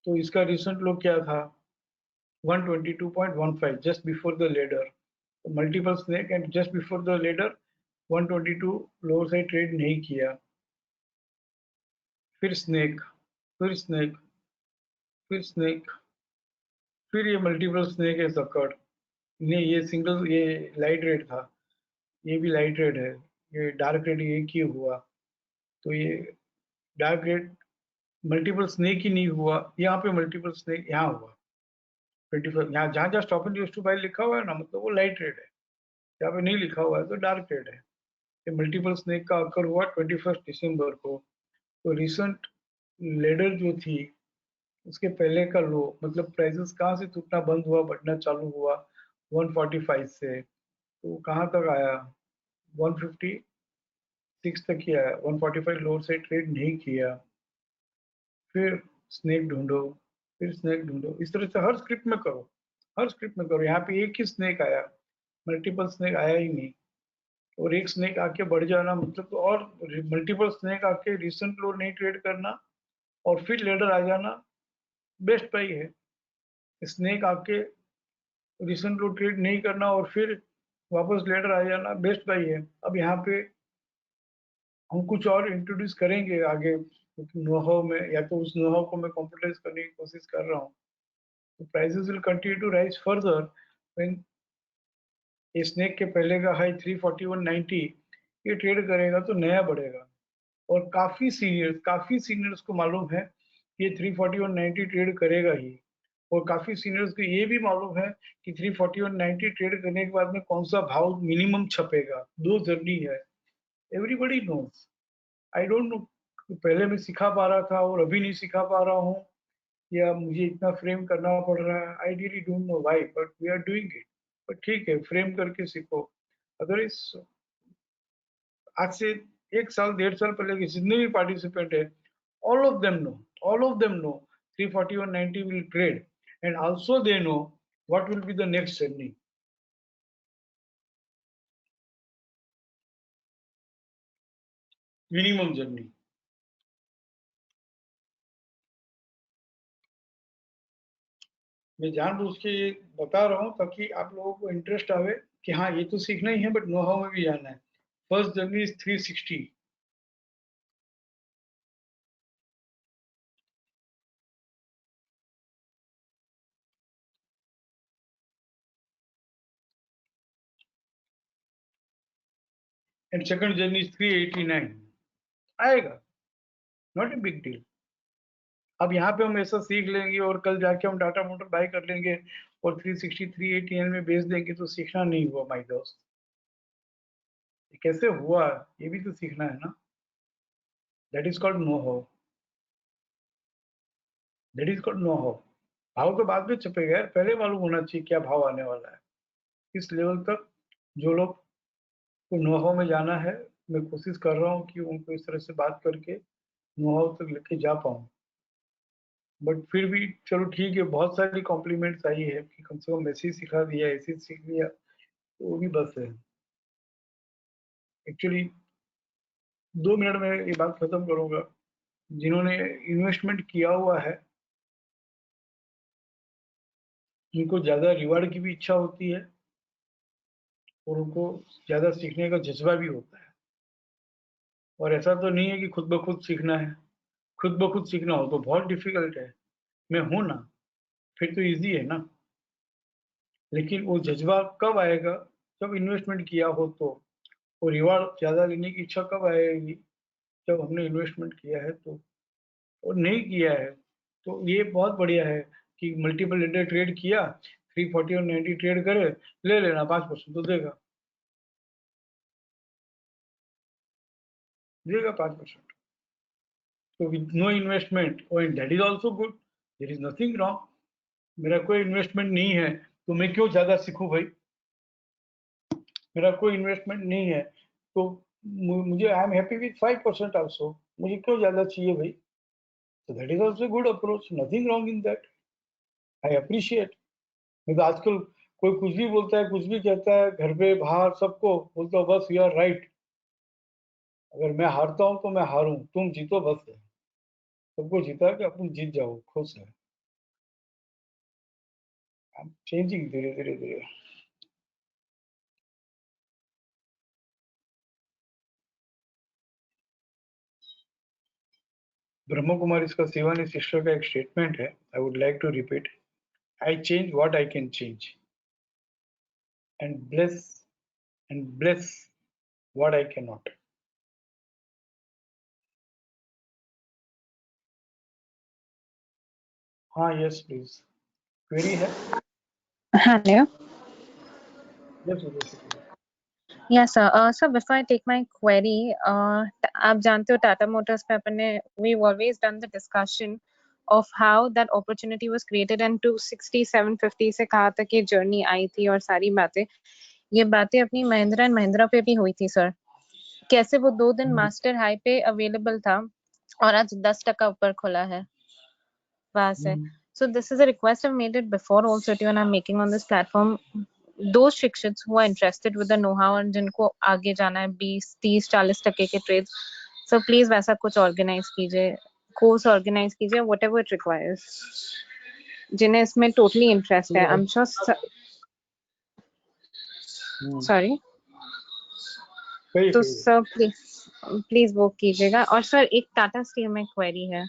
तो इसका रिसेंट लो क्या था 122.15 just before the ladder. Multiple snake and just before the ladder 122 lower से ट्रेड नहीं किया। फिर स्नेक, फिर स्नेक, फिर स्नेक, फिर ये मल्टीपल स्नेक है सकड़। नहीं ये सिंगल, ये लाइट रेड था, ये भी लाइट रेड है, ये डार्क रेड एक ही हुआ। तो ये डार्क रेड मल्टीपल स्नेक ही नहीं हुआ, यहाँ पे मल्टीपल स्नेक यहाँ हुआ 25। यहाँ जहाँ जहाँ stop and use to buy लिखा हुआ है ना, मतलब वो लाइट रेड है। यहाँ पे नहीं लिखा हुआ है तो डार्क रेड है। ये मल्टीपल स्नेक का अकर हुआ 21 दिसंबर को। तो रिसेंट लेडर जो थी उसके पहले का लो, मतलब प्राइसेस कहाँ से टूटना बंद हुआ, बढ़ना चालू हुआ 145 से, तो कहाँ तक आया 156 तक ही आया। 145 लोअर से ट्रेड नहीं किया। फिर स्नेक ढूंढो, फिर स्नेक ढूंढो, इस तरह से हर स्क्रिप्ट में करो, हर स्क्रिप्ट में करो। यहाँ पे एक ही स्नेक आया, मल्टीपल स्नेक आया ही नहीं। और एक स्नेक आके बढ़ जाना मतलब तो, और मल्टीपल स्नेक आके रिसेंट लो नहीं ट्रेड करना और फिर लेडर आ जाना बेस्ट बाई है। स्नेक आके रिसेंट लो ट्रेड नहीं करना और फिर वापस लेडर आ जाना बेस्ट बाई है। अब यहाँ पे हम कुछ और इंट्रोड्यूस करेंगे आगे, नो-हाउ में, या तो उस नो-हाउ को मैं कॉम्प्यूटराइज करने की कोशिश कर रहा हूँ। तो prices will continue to rise further when ये स्नेक के पहले का हाई 341.90 ये ट्रेड करेगा तो नया बढ़ेगा। और काफी सीनियर्स को मालूम है ये 341.90 ट्रेड करेगा ही। और काफी सीनियर्स को ये भी मालूम है कि 341.90 ट्रेड करने के बाद में कौन सा भाव मिनिमम छपेगा। दो जर्नी है, everybody knows. I don't know पहले मैं सिखा पा रहा था और अभी नहीं सिखा पा रहा हूँ, या मुझे इतना फ्रेम करना पड़ रहा है, I really don't know why, but we are doing it. But ठीक है, फ्रेम करके सीखो। अगर इस आज से 1 साल 1.5 साल पहले के जितने भी पार्टिसिपेंट है, all of them know, all of them know 341.90 will trade, and also they know what will be the next journey, minimum journey. मैं जानबूझ के ये बता रहा हूँ ताकि आप लोगों को इंटरेस्ट आवे कि हाँ ये तो सीखना ही है बट नो हाउ में भी जाना है। First journey is 360। And second journey is 389। आएगा, नॉट ए बिग डील। अब यहाँ पे हम ऐसा सीख लेंगे और कल जाके हम टाटा मोटर बाय कर लेंगे और 360 389 में बेच देंगे तो सीखना नहीं हुआ माय दोस्त। कैसे हुआ ये भी तो सीखना है ना। That is called know how, that is called know how. भाव तो बाद में छपेगा यार, पहले मालूम होना चाहिए क्या भाव आने वाला है। इस लेवल तक जो लोग को नो हाउ में जाना है, मैं कोशिश कर रहा हूँ कि उनको इस तरह से बात करके नो हाउ तक लेके जा पाऊँ। बट फिर भी चलो ठीक है, बहुत सारी कॉम्प्लीमेंट्स आई है कि कम से कम ऐसे ही सिखा दिया, ऐसे ही सीख लिया, तो वो भी बस है। एक्चुअली 2 मिनट में ये बात खत्म करूंगा। जिन्होंने इन्वेस्टमेंट किया हुआ है उनको ज्यादा रिवार्ड की भी इच्छा होती है और उनको ज्यादा सीखने का जज्बा भी होता है। और ऐसा तो नहीं है कि खुद ब खुद सीखना है। खुद ब खुद सीखना हो तो बहुत डिफिकल्ट है। मैं हूं ना, फिर तो इजी है ना। लेकिन वो जज्बा कब आएगा, जब इन्वेस्टमेंट किया हो तो। वो रिवार्ड ज्यादा लेने की इच्छा कब आएगी, जब हमने इन्वेस्टमेंट किया है तो। और नहीं किया है तो ये बहुत बढ़िया है कि मल्टीपल इंटर ट्रेड किया, 340 और 90 ट्रेड करे, ले लेना, 5% तो देगा, देगा 5%। तो विद नो इन्वेस्टमेंट, और that is also good, there is nothing wrong. मेरा कोई इन्वेस्टमेंट नहीं है तो मैं क्यों ज्यादा सीखूं भाई। मेरा कोई इन्वेस्टमेंट नहीं है तो मुझे I am happy with 5% also, मुझे क्यों ज्यादा चाहिए भाई। तो that is also good approach, nothing wrong in that, I appreciate. नहीं तो आजकल कोई कुछ भी बोलता है, कुछ भी कहता है, घर पे बाहर सबको बोलता हूँ बस यू आर राइट। अगर मैं हारता हूँ तो मैं हारूं, तुम जीतो बस है। सबको जीता कि तुम जीत जाओ, खुश है। चेंजिंग धीरे धीरे धीरे। ब्रह्म कुमारी इसका शिवानी सिस्टर का एक स्टेटमेंट है, I would like to repeat. I change what I can change and bless what I can not. हाँ, यस प्लीज, क्वेरी है। Hello. Yes, Yes, sir. So before I take my query, आप जानते हो Tata Motors पे अपन ने we've always done the discussion of how that opportunity was created and 260 750 से कहा था कि जर्नी आई थी और सारी बातें, ये बातें अपनी महिंद्रा एंड महिंद्रा पे भी हुई थी सर। कैसे वो 2 दिन मास्टर हाई पे अवेलेबल था और आज 10% ऊपर खुला है वहां से। So this is a request I've made it before also to you and I'm making on this platform. Those शिक्षित who are interested with the know-how और जिनको आगे जाना है 20-30-40% के ट्रेड्स, so please वैसा कुछ ऑर्गेनाइज कीजिए, कोर्स ऑर्गेनाइज कीजिए, whatever it requires, जिन्हें इसमें टोटली इंटरेस्ट है। I'm just sorry, तो सर प्लीज वो कीजिएगा। और सर एक टाटा स्टील में क्वेरी है।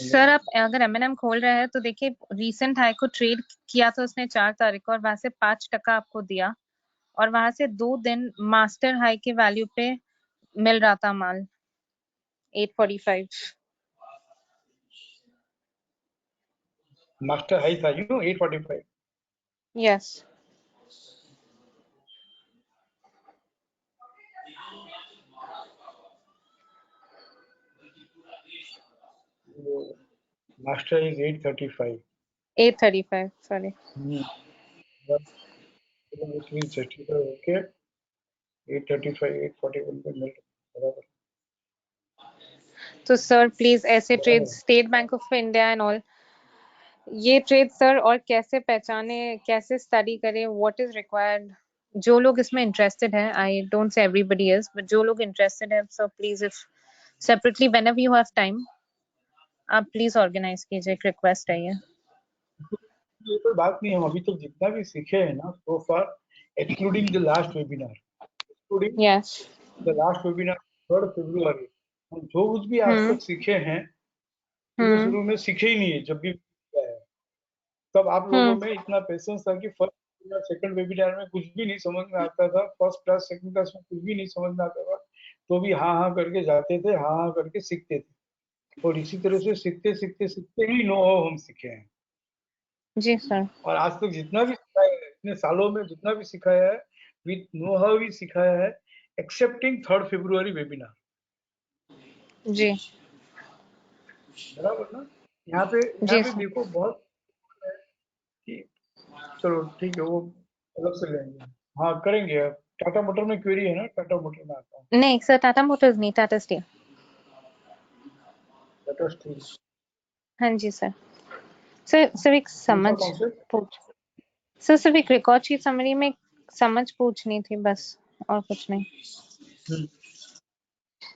सर आप अगर M&M खोल रहे हैं तो देखिए रीसेंट हाई को ट्रेड किया था उसने 4 तारीख को और वहां से 5% आपको दिया और वहां से 2 दिन मास्टर हाई के वैल्यू पे मिल रहा था माल 845। मास्टर हाई था 845। Yes master is 835। 835 sorry. Okay, 835 841 पे मिल बराबर। तो सर प्लीज ऐसे trade state bank of India and all, ये ट्रेड सर और कैसे पहचाने, कैसे स्टडी करें, व्हाट इज रिक्वायर्ड। जो लोग इसमें इंटरेस्टेड है, I don't say everybody is, but जो लोग इंटरेस्टेड है sir please if separately whenever you have time आप प्लीज ऑर्गेनाइज कीजिए, एक रिक्वेस्ट है ये। ये कोई बात नहीं, हम अभी तक जितना भी सीखे हैं ना so far, excluding the last webinar, excluding yes the last webinar 3 फरवरी, हम जो कुछ भी आज तक सीखे हैं शुरू में सीखे ही नहीं है। जब भी किया है तब आप लोगों में इतना पेशेंस था कि फर्स्ट वेबिनार सेकंड वेबिनार में कुछ भी नहीं समझ में आता था, फर्स्ट क्लास सेकंड क्लास में कुछ भी नहीं समझ में आता था। तो भी हाँ हाँ करके जाते थे, हाँ हाँ करके सीखते थे, और इसी तरह से सीखते सीखते सीखते ही नो हाउ हम सीखे हैं। जी सर। और आज तक जितना भी सिखाया है, इतने सालों में जितना भी सिखाया है, विद नो हाउ ही सिखाया है, एक्सेप्टिंग 3 फरवरी वेबिनार। जी बराबर ना? यहाँ जी पे सर। देखो बहुत है कि चलो ठीक है, वो अलग से लेंगे। हाँ करेंगे अब। टाटा मोटर में क्वेरी है ना, टाटा मोटर में आता हूँ। नहीं सर, टाटा मोटर्स नहीं, टाटा स्टील। टाटा स्टील। हाँ जी सर। सर सिर्फ एक समझ दूसरा कॉन्सेप्ट। पूछ सर, सिर्फ एक रिकॉर्ड शीट समरी में समझ पूछनी थी बस, और कुछ नहीं।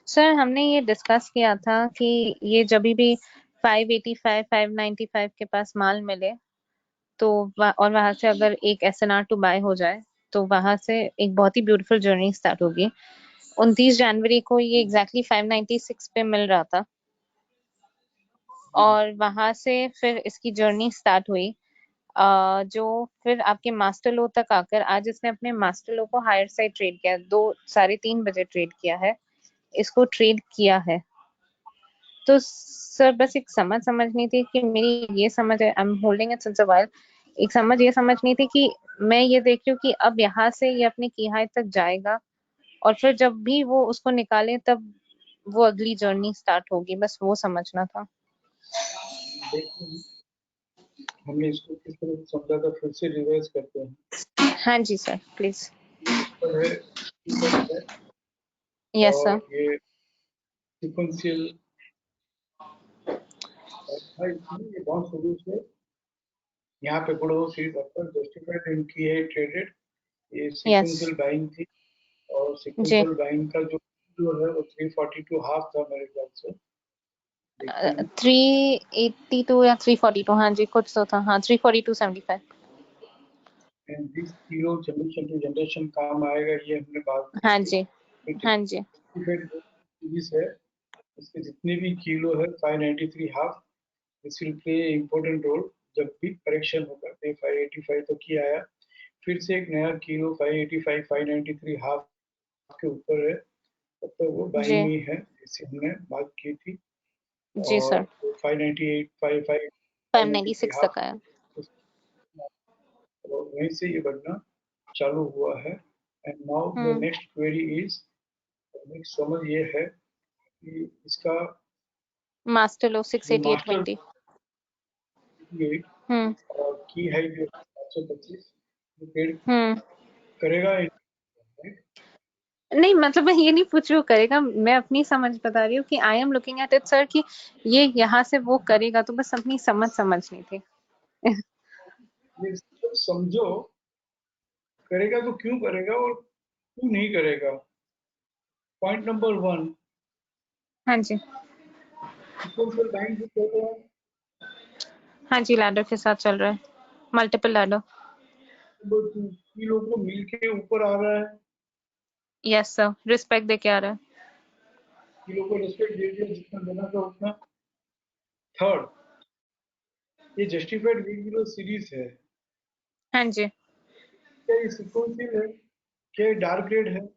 सर हमने ये डिस्कस किया था कि ये जब भी 585 595 के पास माल मिले तो और वहां से अगर एक SNR टू बाय हो जाए तो वहां से एक बहुत ही ब्यूटीफुल जर्नी स्टार्ट होगी। 29 जनवरी को ये एग्जैक्टली 596 पे मिल रहा था और वहां से फिर इसकी जर्नी स्टार्ट हुई, जो फिर आपके मास्टर लो तक आकर आज इसने अपने मास्टर लो को हायर साइड ट्रेड किया, 2-3:30 बजे ट्रेड किया है, इसको ट्रेड किया है। तो सर बस एक समझनी थी कि मेरी ये समझ है, I am holding it since a while, एक समझ ये समझनी थी कि मैं ये देख रही हूँ कि अब यहाँ से ये अपनी की हाई तक जाएगा और फिर जब भी वो उसको निकाले तब वो अगली जर्नी स्टार्ट होगी, बस वो समझना था। देखिए हमने इसको किस तरह से समझा था, फिर से रिवाइज करते हैं। हाँ जी सर प्लीज। ऊपर है यस सर। और ये सीक्वेंशियल ये बहुत शुरू से यहाँ पे गुड़ो सीरीज अपर जस्टिफाइड इनकी है ट्रेडेड, ये सीक्वेंशियल बाइंग थी और जी सीक्वेंशियल बाइंग का जो है वो 342 हाफ था मेरे ख्याल से। 382 या 342, हाँ जी कुछ तो था, हाँ 342.75। And this kilo generation to generation काम आएगा, ये हमने बात की हाँ थी। जी हाँ जी। सीरीज है, इसके जितने भी किलो है 593 half, this will play important role जब भी करेक्शन होगा। 585 तो किया आया, फिर से एक नया किलो 585 593 हाफ के ऊपर है, तब तक वो बाइंग जी में है, जिससे हमने बात की थी। जी और सर। 598 593 596 हाफ तक आया। वहीं से ये बढ़ना चालू हुआ है। And now the next query is, next समझ ये है कि इसका मास्टर लो 688.20 और की है जो 725 ट्रेड करेगा। नहीं मतलब मैं ये नहीं पूछ रही हूँ करेगा, मैं अपनी समझ बता रही हूँ कि I am looking at it sir कि ये यहाँ से वो करेगा, तो बस अपनी समझनी थी। ये समझो करेगा तो क्यों करेगा और क्यों नहीं करेगा। पॉइंट नंबर 1, हाँ जी सीक्वेंशियल बाइंग जो कर रहा है, हाँ जी लैडर के साथ चल रहा है, मल्टीपल लैडर। नंबर 2 किलो को मिलके ऊपर आ रहा है, यस सर रिस्पेक्ट दे के आ रहा है। किलो को रिस्पेक्ट दे दिया जितना देना था उतना। थर्ड, ये जस्टिफाइड वीक किलो सीरीज है, हाँ जी। क्या ये सीक्वेंशियल है, क्या ये डार्क रेड है,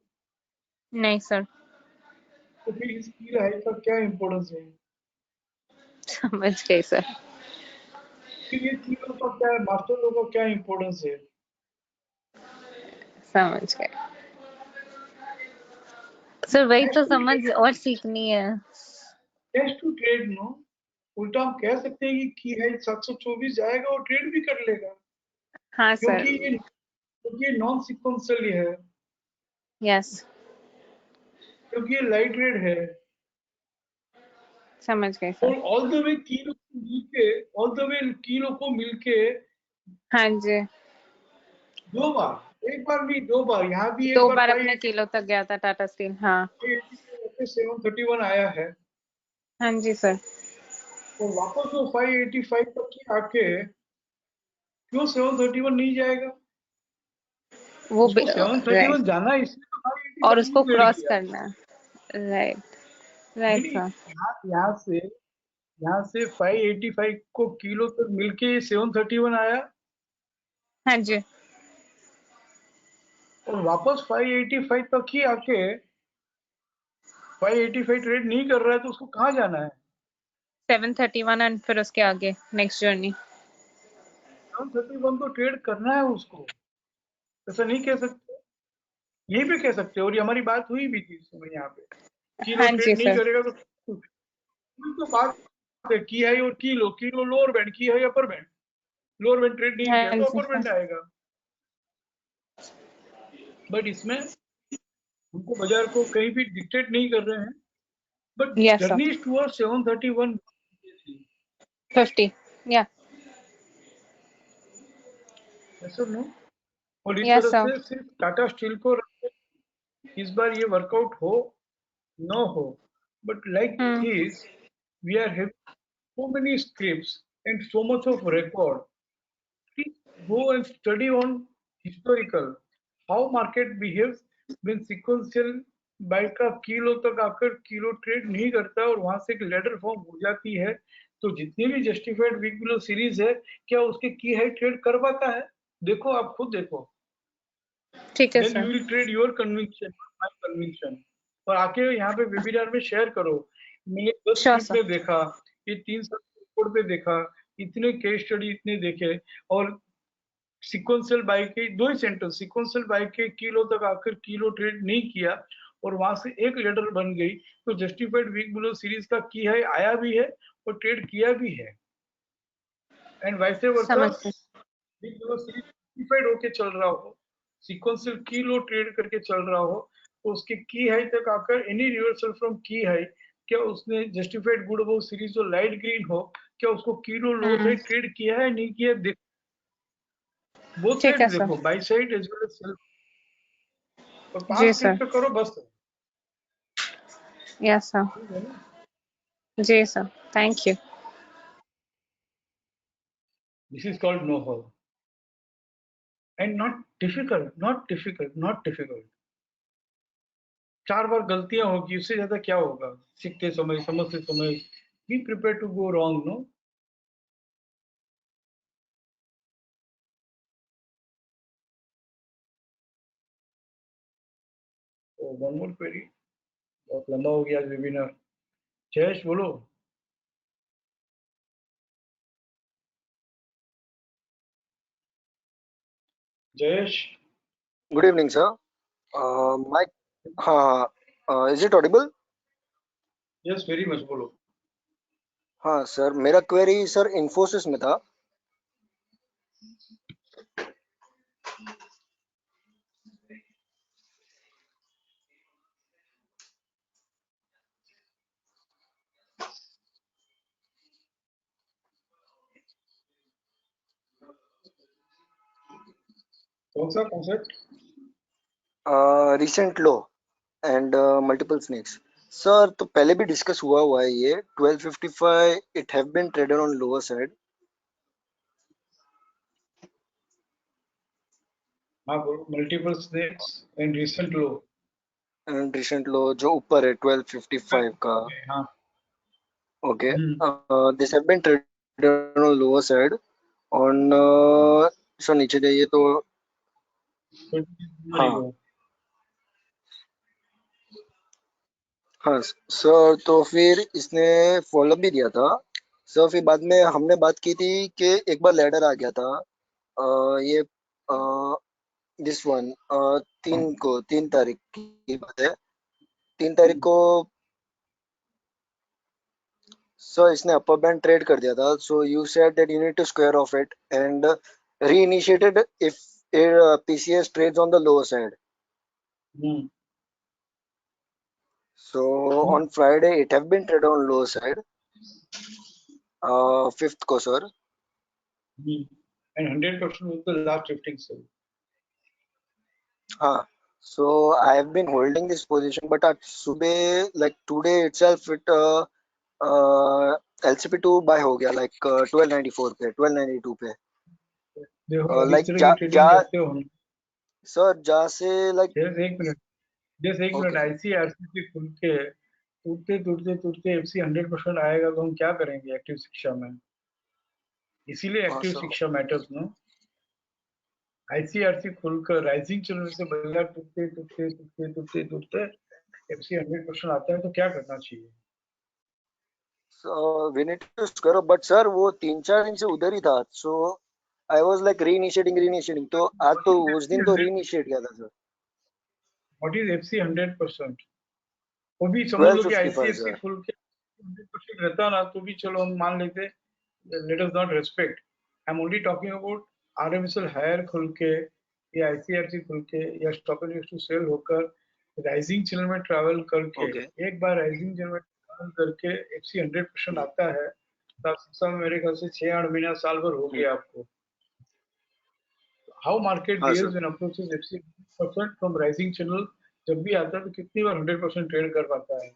नहीं सर। तो फिर इस किलो हाई का क्या इंपॉर्टेंस है। समझ गई सर। फिर ये किलो का क्या है, मास्टर लो का क्या इंपॉर्टेंस है। समझ गए सर, वही तो समझ और सीखनी है। टेस्ट टू ट्रेड नो, उल्टा हम कह सकते हैं कि है 724 जाएगा और ट्रेड भी कर लेगा, हाँ सर। क्योंकि ये नॉन सीक्वेंशियल है, यस क्योंकि ये लाइट रेड है। समझ गए और sir. All the way kilo को मिलके हाँ जी 2 बार, एक बार नहीं 2 बार, यहाँ भी एक 2 बार बार अपने 580 किलो तक गया था टाटा स्टील। हाँ 731 आया है हाँ जी सर। और वापस वो 585 तक ही आके क्यों 731 नहीं जाएगा। वो उसको 731 जाना है, इसलिए तो और 585 उसको में ट्रेड क्रॉस किया। करना है। Right sir. यहाँ से 585 को किलो तक मिलके 731 आया हाँ जी और वापस 585 तक ही आके 585 ट्रेड नहीं कर रहा है तो उसको कहाँ जाना है? 731 एंड फिर उसके आगे नेक्स्ट जर्नी 731 तो ट्रेड करना है उसको, ऐसा नहीं कह सकते, यही पे कह सकते हो। और ये हमारी बात हुई भी थी इस समय यहाँ पे, किलो हाँ जी ट्रेड नहीं सर करेगा तो बात है की हाई और किलो लोअर बैंड, की high upper band, lower band trade नहीं किया हाँ तो जी अपर बैंड सर आएगा। बट इसमें हमको बाजार को कहीं भी डिक्टेट नहीं कर रहे हैं, but yes sir journey is toward 731 50 या ऐसा नो। और इस यस तरह सर से सिर्फ टाटा स्टील को इस बार ये वर्कआउट हो न हो, but like this we are having so many scripts and so much of record. Please go and study on historical how market behaves when sequential buy का किलो तक आकर किलो ट्रेड नहीं करता और वहां से एक लेडर फॉर्म हो जाती है, तो जितनी भी जस्टिफाइड वीक बिलो सीरीज है क्या उसके की हाई ट्रेड कर पाता है? देखो, आप खुद देखो, ठीक है then you sir will trade your conviction, my conviction. और आके यहाँ पे वेबिनार में शेयर करो, मैंने 10 श्योर स्क्रिप्ट सर में देखा, ये 3 साल रिपोर्ट पे देखा, इतने केस स्टडी इतने देखे, और सिक्वेंशियल बाय के 2 ही सेंटेंस, सिक्वेंशियल बाय के किलो तक आकर किलो ट्रेड नहीं किया और वहां से एक लेडर बन गई, तो जस्टिफाइड वीक बिलो सीरीज का की है आया भी है और ट्रेड किया भी है, एंड वैसे वर्षा समझ गए वीक बिलो सीरीज जस्टिफाइड होके चल रहा हो, सीक्वेंशियल किलो ट्रेड करके चल रहा हो, तो उसके की हाई तक आकर एनी रिवर्सल फ्रॉम की हाई, क्या उसने जस्टिफाइड गुड अबाउट सीरीज जो लाइट ग्रीन हो, क्या उसको किलो लो से ट्रेड किया है नहीं किया? देखो, बोथ ठीक है साइड सर देखो, buy side as well as sell, और 5 जी क्लिक सर पे करो बस। यस सर ठीक है ना? जी sir thank you this is called know how and not difficult, not difficult, not difficult. 4 बार गलतियां होगी, उससे ज्यादा क्या होगा सीखते समय, समझते समय। Be prepare to go wrong, no. One more query, बहुत लंबा हो गया आज वेबिनार। जयेश बोलो। Jayesh. Good evening, sir. My, is it audible? Yes, very much, बोलो। हाँ सर, मेरा क्वेरी सर इन्फोसिस में था। कौन सा concept? Recent low and multiple snakes. Sir तो पहले भी डिस्कस हुआ है ये 1255 it have been traded on lower side. हाँ बोलो, मल्टीपल स्नेक्स एंड recent low. And recent low जो ऊपर है 1255 का। हाँ। Okay, this have been traded on lower side on, sir नीचे जाइए तो हाँ सर, तो फिर इसने फॉलोअप भी दिया था सर। फिर बाद में हमने बात की थी कि एक बार लेटर आ गया था, ये दिस वन 3 तारीख की बात है। 3 तारीख को सर इसने अपर बैंड ट्रेड कर दिया था। So you said that you need to square off it and reinitiated if PCS trades on the lower side. So on Friday it have been traded on lower side, 5th को sir. And 100% was the last drifting sell. So I have been holding this position, but at सुबह like today itself it LCP2 buy हो गया like 1294 पे, 1292 पे। देखो like इस तरह की ट्रेडिंग करते हो हम सर जहाँ से like जैसे एक मिनट ICRC से खुल के टूटते FC 100% आएगा तो हम क्या करेंगे एक्टिव शिक्षा में? इसीलिए एक्टिव शिक्षा मैटर्स, नो। ICRC खुलकर राइजिंग चैनल से बाजार टूटते FC 100% आता है तो क्या करना चाहिए? वी नीड टू करो, बट सर वो 3-4 दिन से उधर ही था, सो आई वाज लाइक रीइनिशिएटिंग, तो आज तो उस दिन तो रीइनिशिएट किया था सर। What is FC 100%? वो भी समझ लो कि 1255 ICFC सर। फुल के 100% रहता ना तो भी चलो हम मान लेते, let us not respect. I am only talking about RMSL higher खुल के या ICFC खुल के या स्टॉक एक्सचेंज टू सेल होकर राइजिंग चैनल में ट्रैवल करके ओके एक बार राइजिंग चैनल में ट्रैवल करके FC 100% आता है तो आप सब मेरे ख्याल से 6-8 महीना साल भर हो गया आपको। हाउ मार्केट हाँ behaves sir. When approaches FC 100% from rising channel, जब भी आता है तो कितनी बार 100% ट्रेड कर पाता है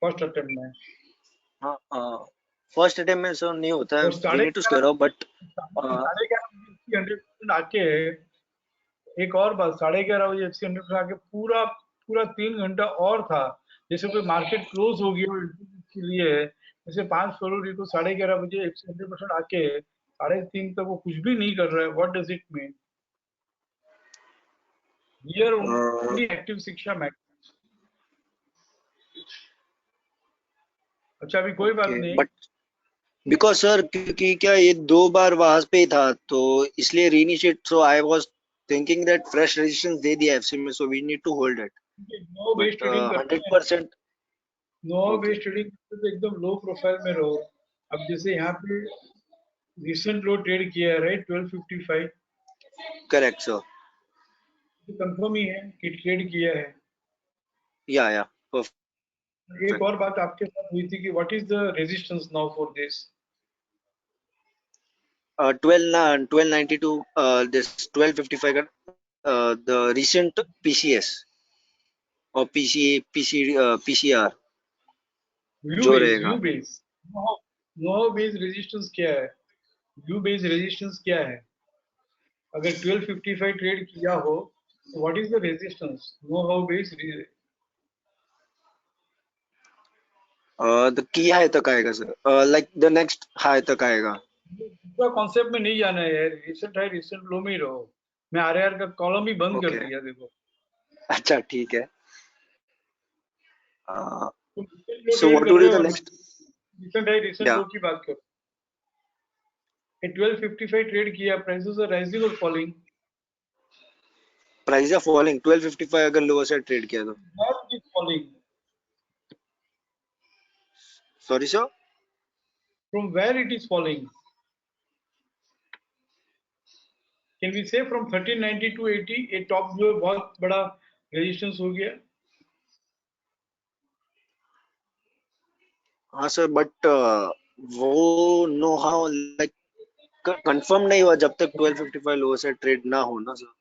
फर्स्ट अटेम्प्ट में? हाँ, फर्स्ट अटेम्प्ट में सर नहीं होता है, और we need to square off, but 11:30 100% आके एक और बात, 11:30 बजे FC 100% आके पूरा पूरा 3 घंटा और था, जैसे कोई मार्केट क्लोज हो गया के लिए, जैसे 5 फरवरी को 11:30 बजे FC 100% आके 3:30 तक वो कुछ भी नहीं कर रहा है। What does it mean? Here only active शिक्षा मैटर। अच्छा अभी कोई बात नहीं, बट बिकॉज सर क्योंकि क्या ये 2 बार वहां पे ही था तो इसलिए reinitiate, so I was thinking that fresh resistance दे दिया एफसी में, so we need to hold it, no base but trading करते हैं, 100%। नो ओके बेस ट्रेडिंग करते तो एकदम लो प्रोफाइल में रहो। अब जैसे यहाँ पे रिसेंट लो ट्रेड किया है राइट 1255, करेक्ट सर। कंफर्म ही है कि ट्रेड किया है। या एक और बात आपके साथ हुई थी कि what is the resistance now for this? 1292, this 1255 का the recent PCS और PCR जो रहेगा। View base no base resistance क्या है? व्यू बेस रेजिस्टेंस क्या है? अगर 1255 ट्रेड किया हो तो what is the resistance? Know how base the key high तक आएगा sir, like the next high तक आएगा। दूसरा कॉन्सेप्ट में नहीं जाना है यार, रिसेंट हाई रिसेंट लो में ही रहो। मैं RR का कॉलम ही बंद कर ओके दिया देखो। अच्छा ठीक है। तुम सो ट्रेड व्हाट कर वुड रहे बी द हो ना, नेक्स्ट? रिसेंट हाई रिसेंट या लो की बात करो। 1255 ट्रेड किया, प्राइसेस आर राइजिंग और फॉलिंग। प्राइस आर फॉलिंग, 1255 अगर लोअर से ट्रेड किया तो। Where it is falling? Sorry sir? From where it is falling? Can we say from 1390 to 80 a top जो है बहुत बड़ा रेजिस्टेंस हो गया? हाँ सर, बट वो नो हाउ लाइक कंफर्म नहीं हुआ जब तक 1255 लोअर से ट्रेड ना हो ना सर।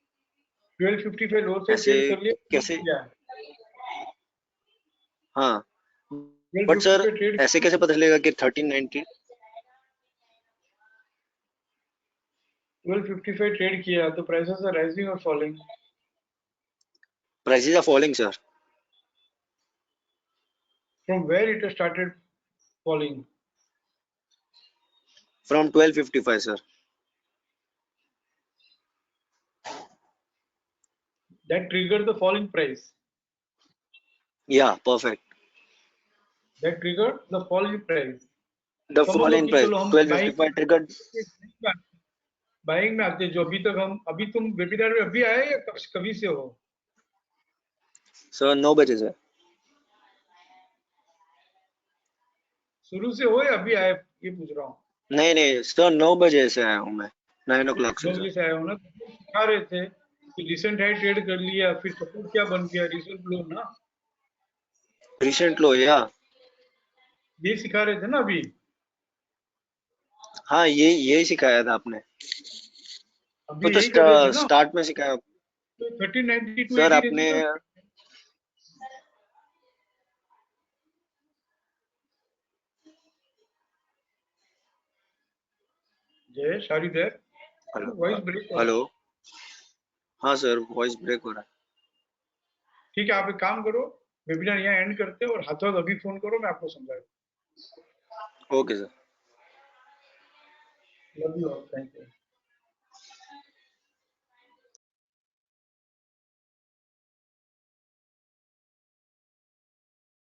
1255 लो से ऐसे ट्रेड कर लिया कैसे? क्या? हाँ बट सर 1255 ट्रेड ऐसे कैसे पता चलेगा कि 1390? 1255 ट्रेड किया तो प्राइसेस आर राइजिंग और falling. Prices are falling sir. From where it has started falling? From 1255 sir. That triggered the falling price. या perfect. That triggered the falling price. The समझ फॉल लो इन कि price चलो हम 1255 triggered. Buying में आते हैं, जो अभी तुम वेबिनार में अभी आए या कभी से हो? सर 9 बजे से। शुरू से हो या अभी आए ये पूछ रहा हूँ। नहीं सर 9 बजे से आया हूँ मैं, 9 o'clock से 9 बजे से आए हो ना, तो सिखा रहे थे कि रिसेंट हाई ट्रेड कर लिया फिर सपोर्ट क्या बन गया, रिसेंट लो ना, रिसेंट लो या। ये सिखा रहे थे ना अभी। हाँ ये सिखाया था आपने, अभी तो यही कर रहे थे ना। स्टार्ट में सिखाया तो 1390 to सर 80 आपने। Resistance. Jayesh are you there? Voice break हो रहा है। हेलो हाँ सर वॉइस ब्रेक हो रहा है। ठीक है, आप एक काम करो, वेबिनार यहाँ एंड करते हैं और हाथों हाथ अभी फोन करो, मैं आपको समझाऊंगा। Okay sir. Love you all, thank you.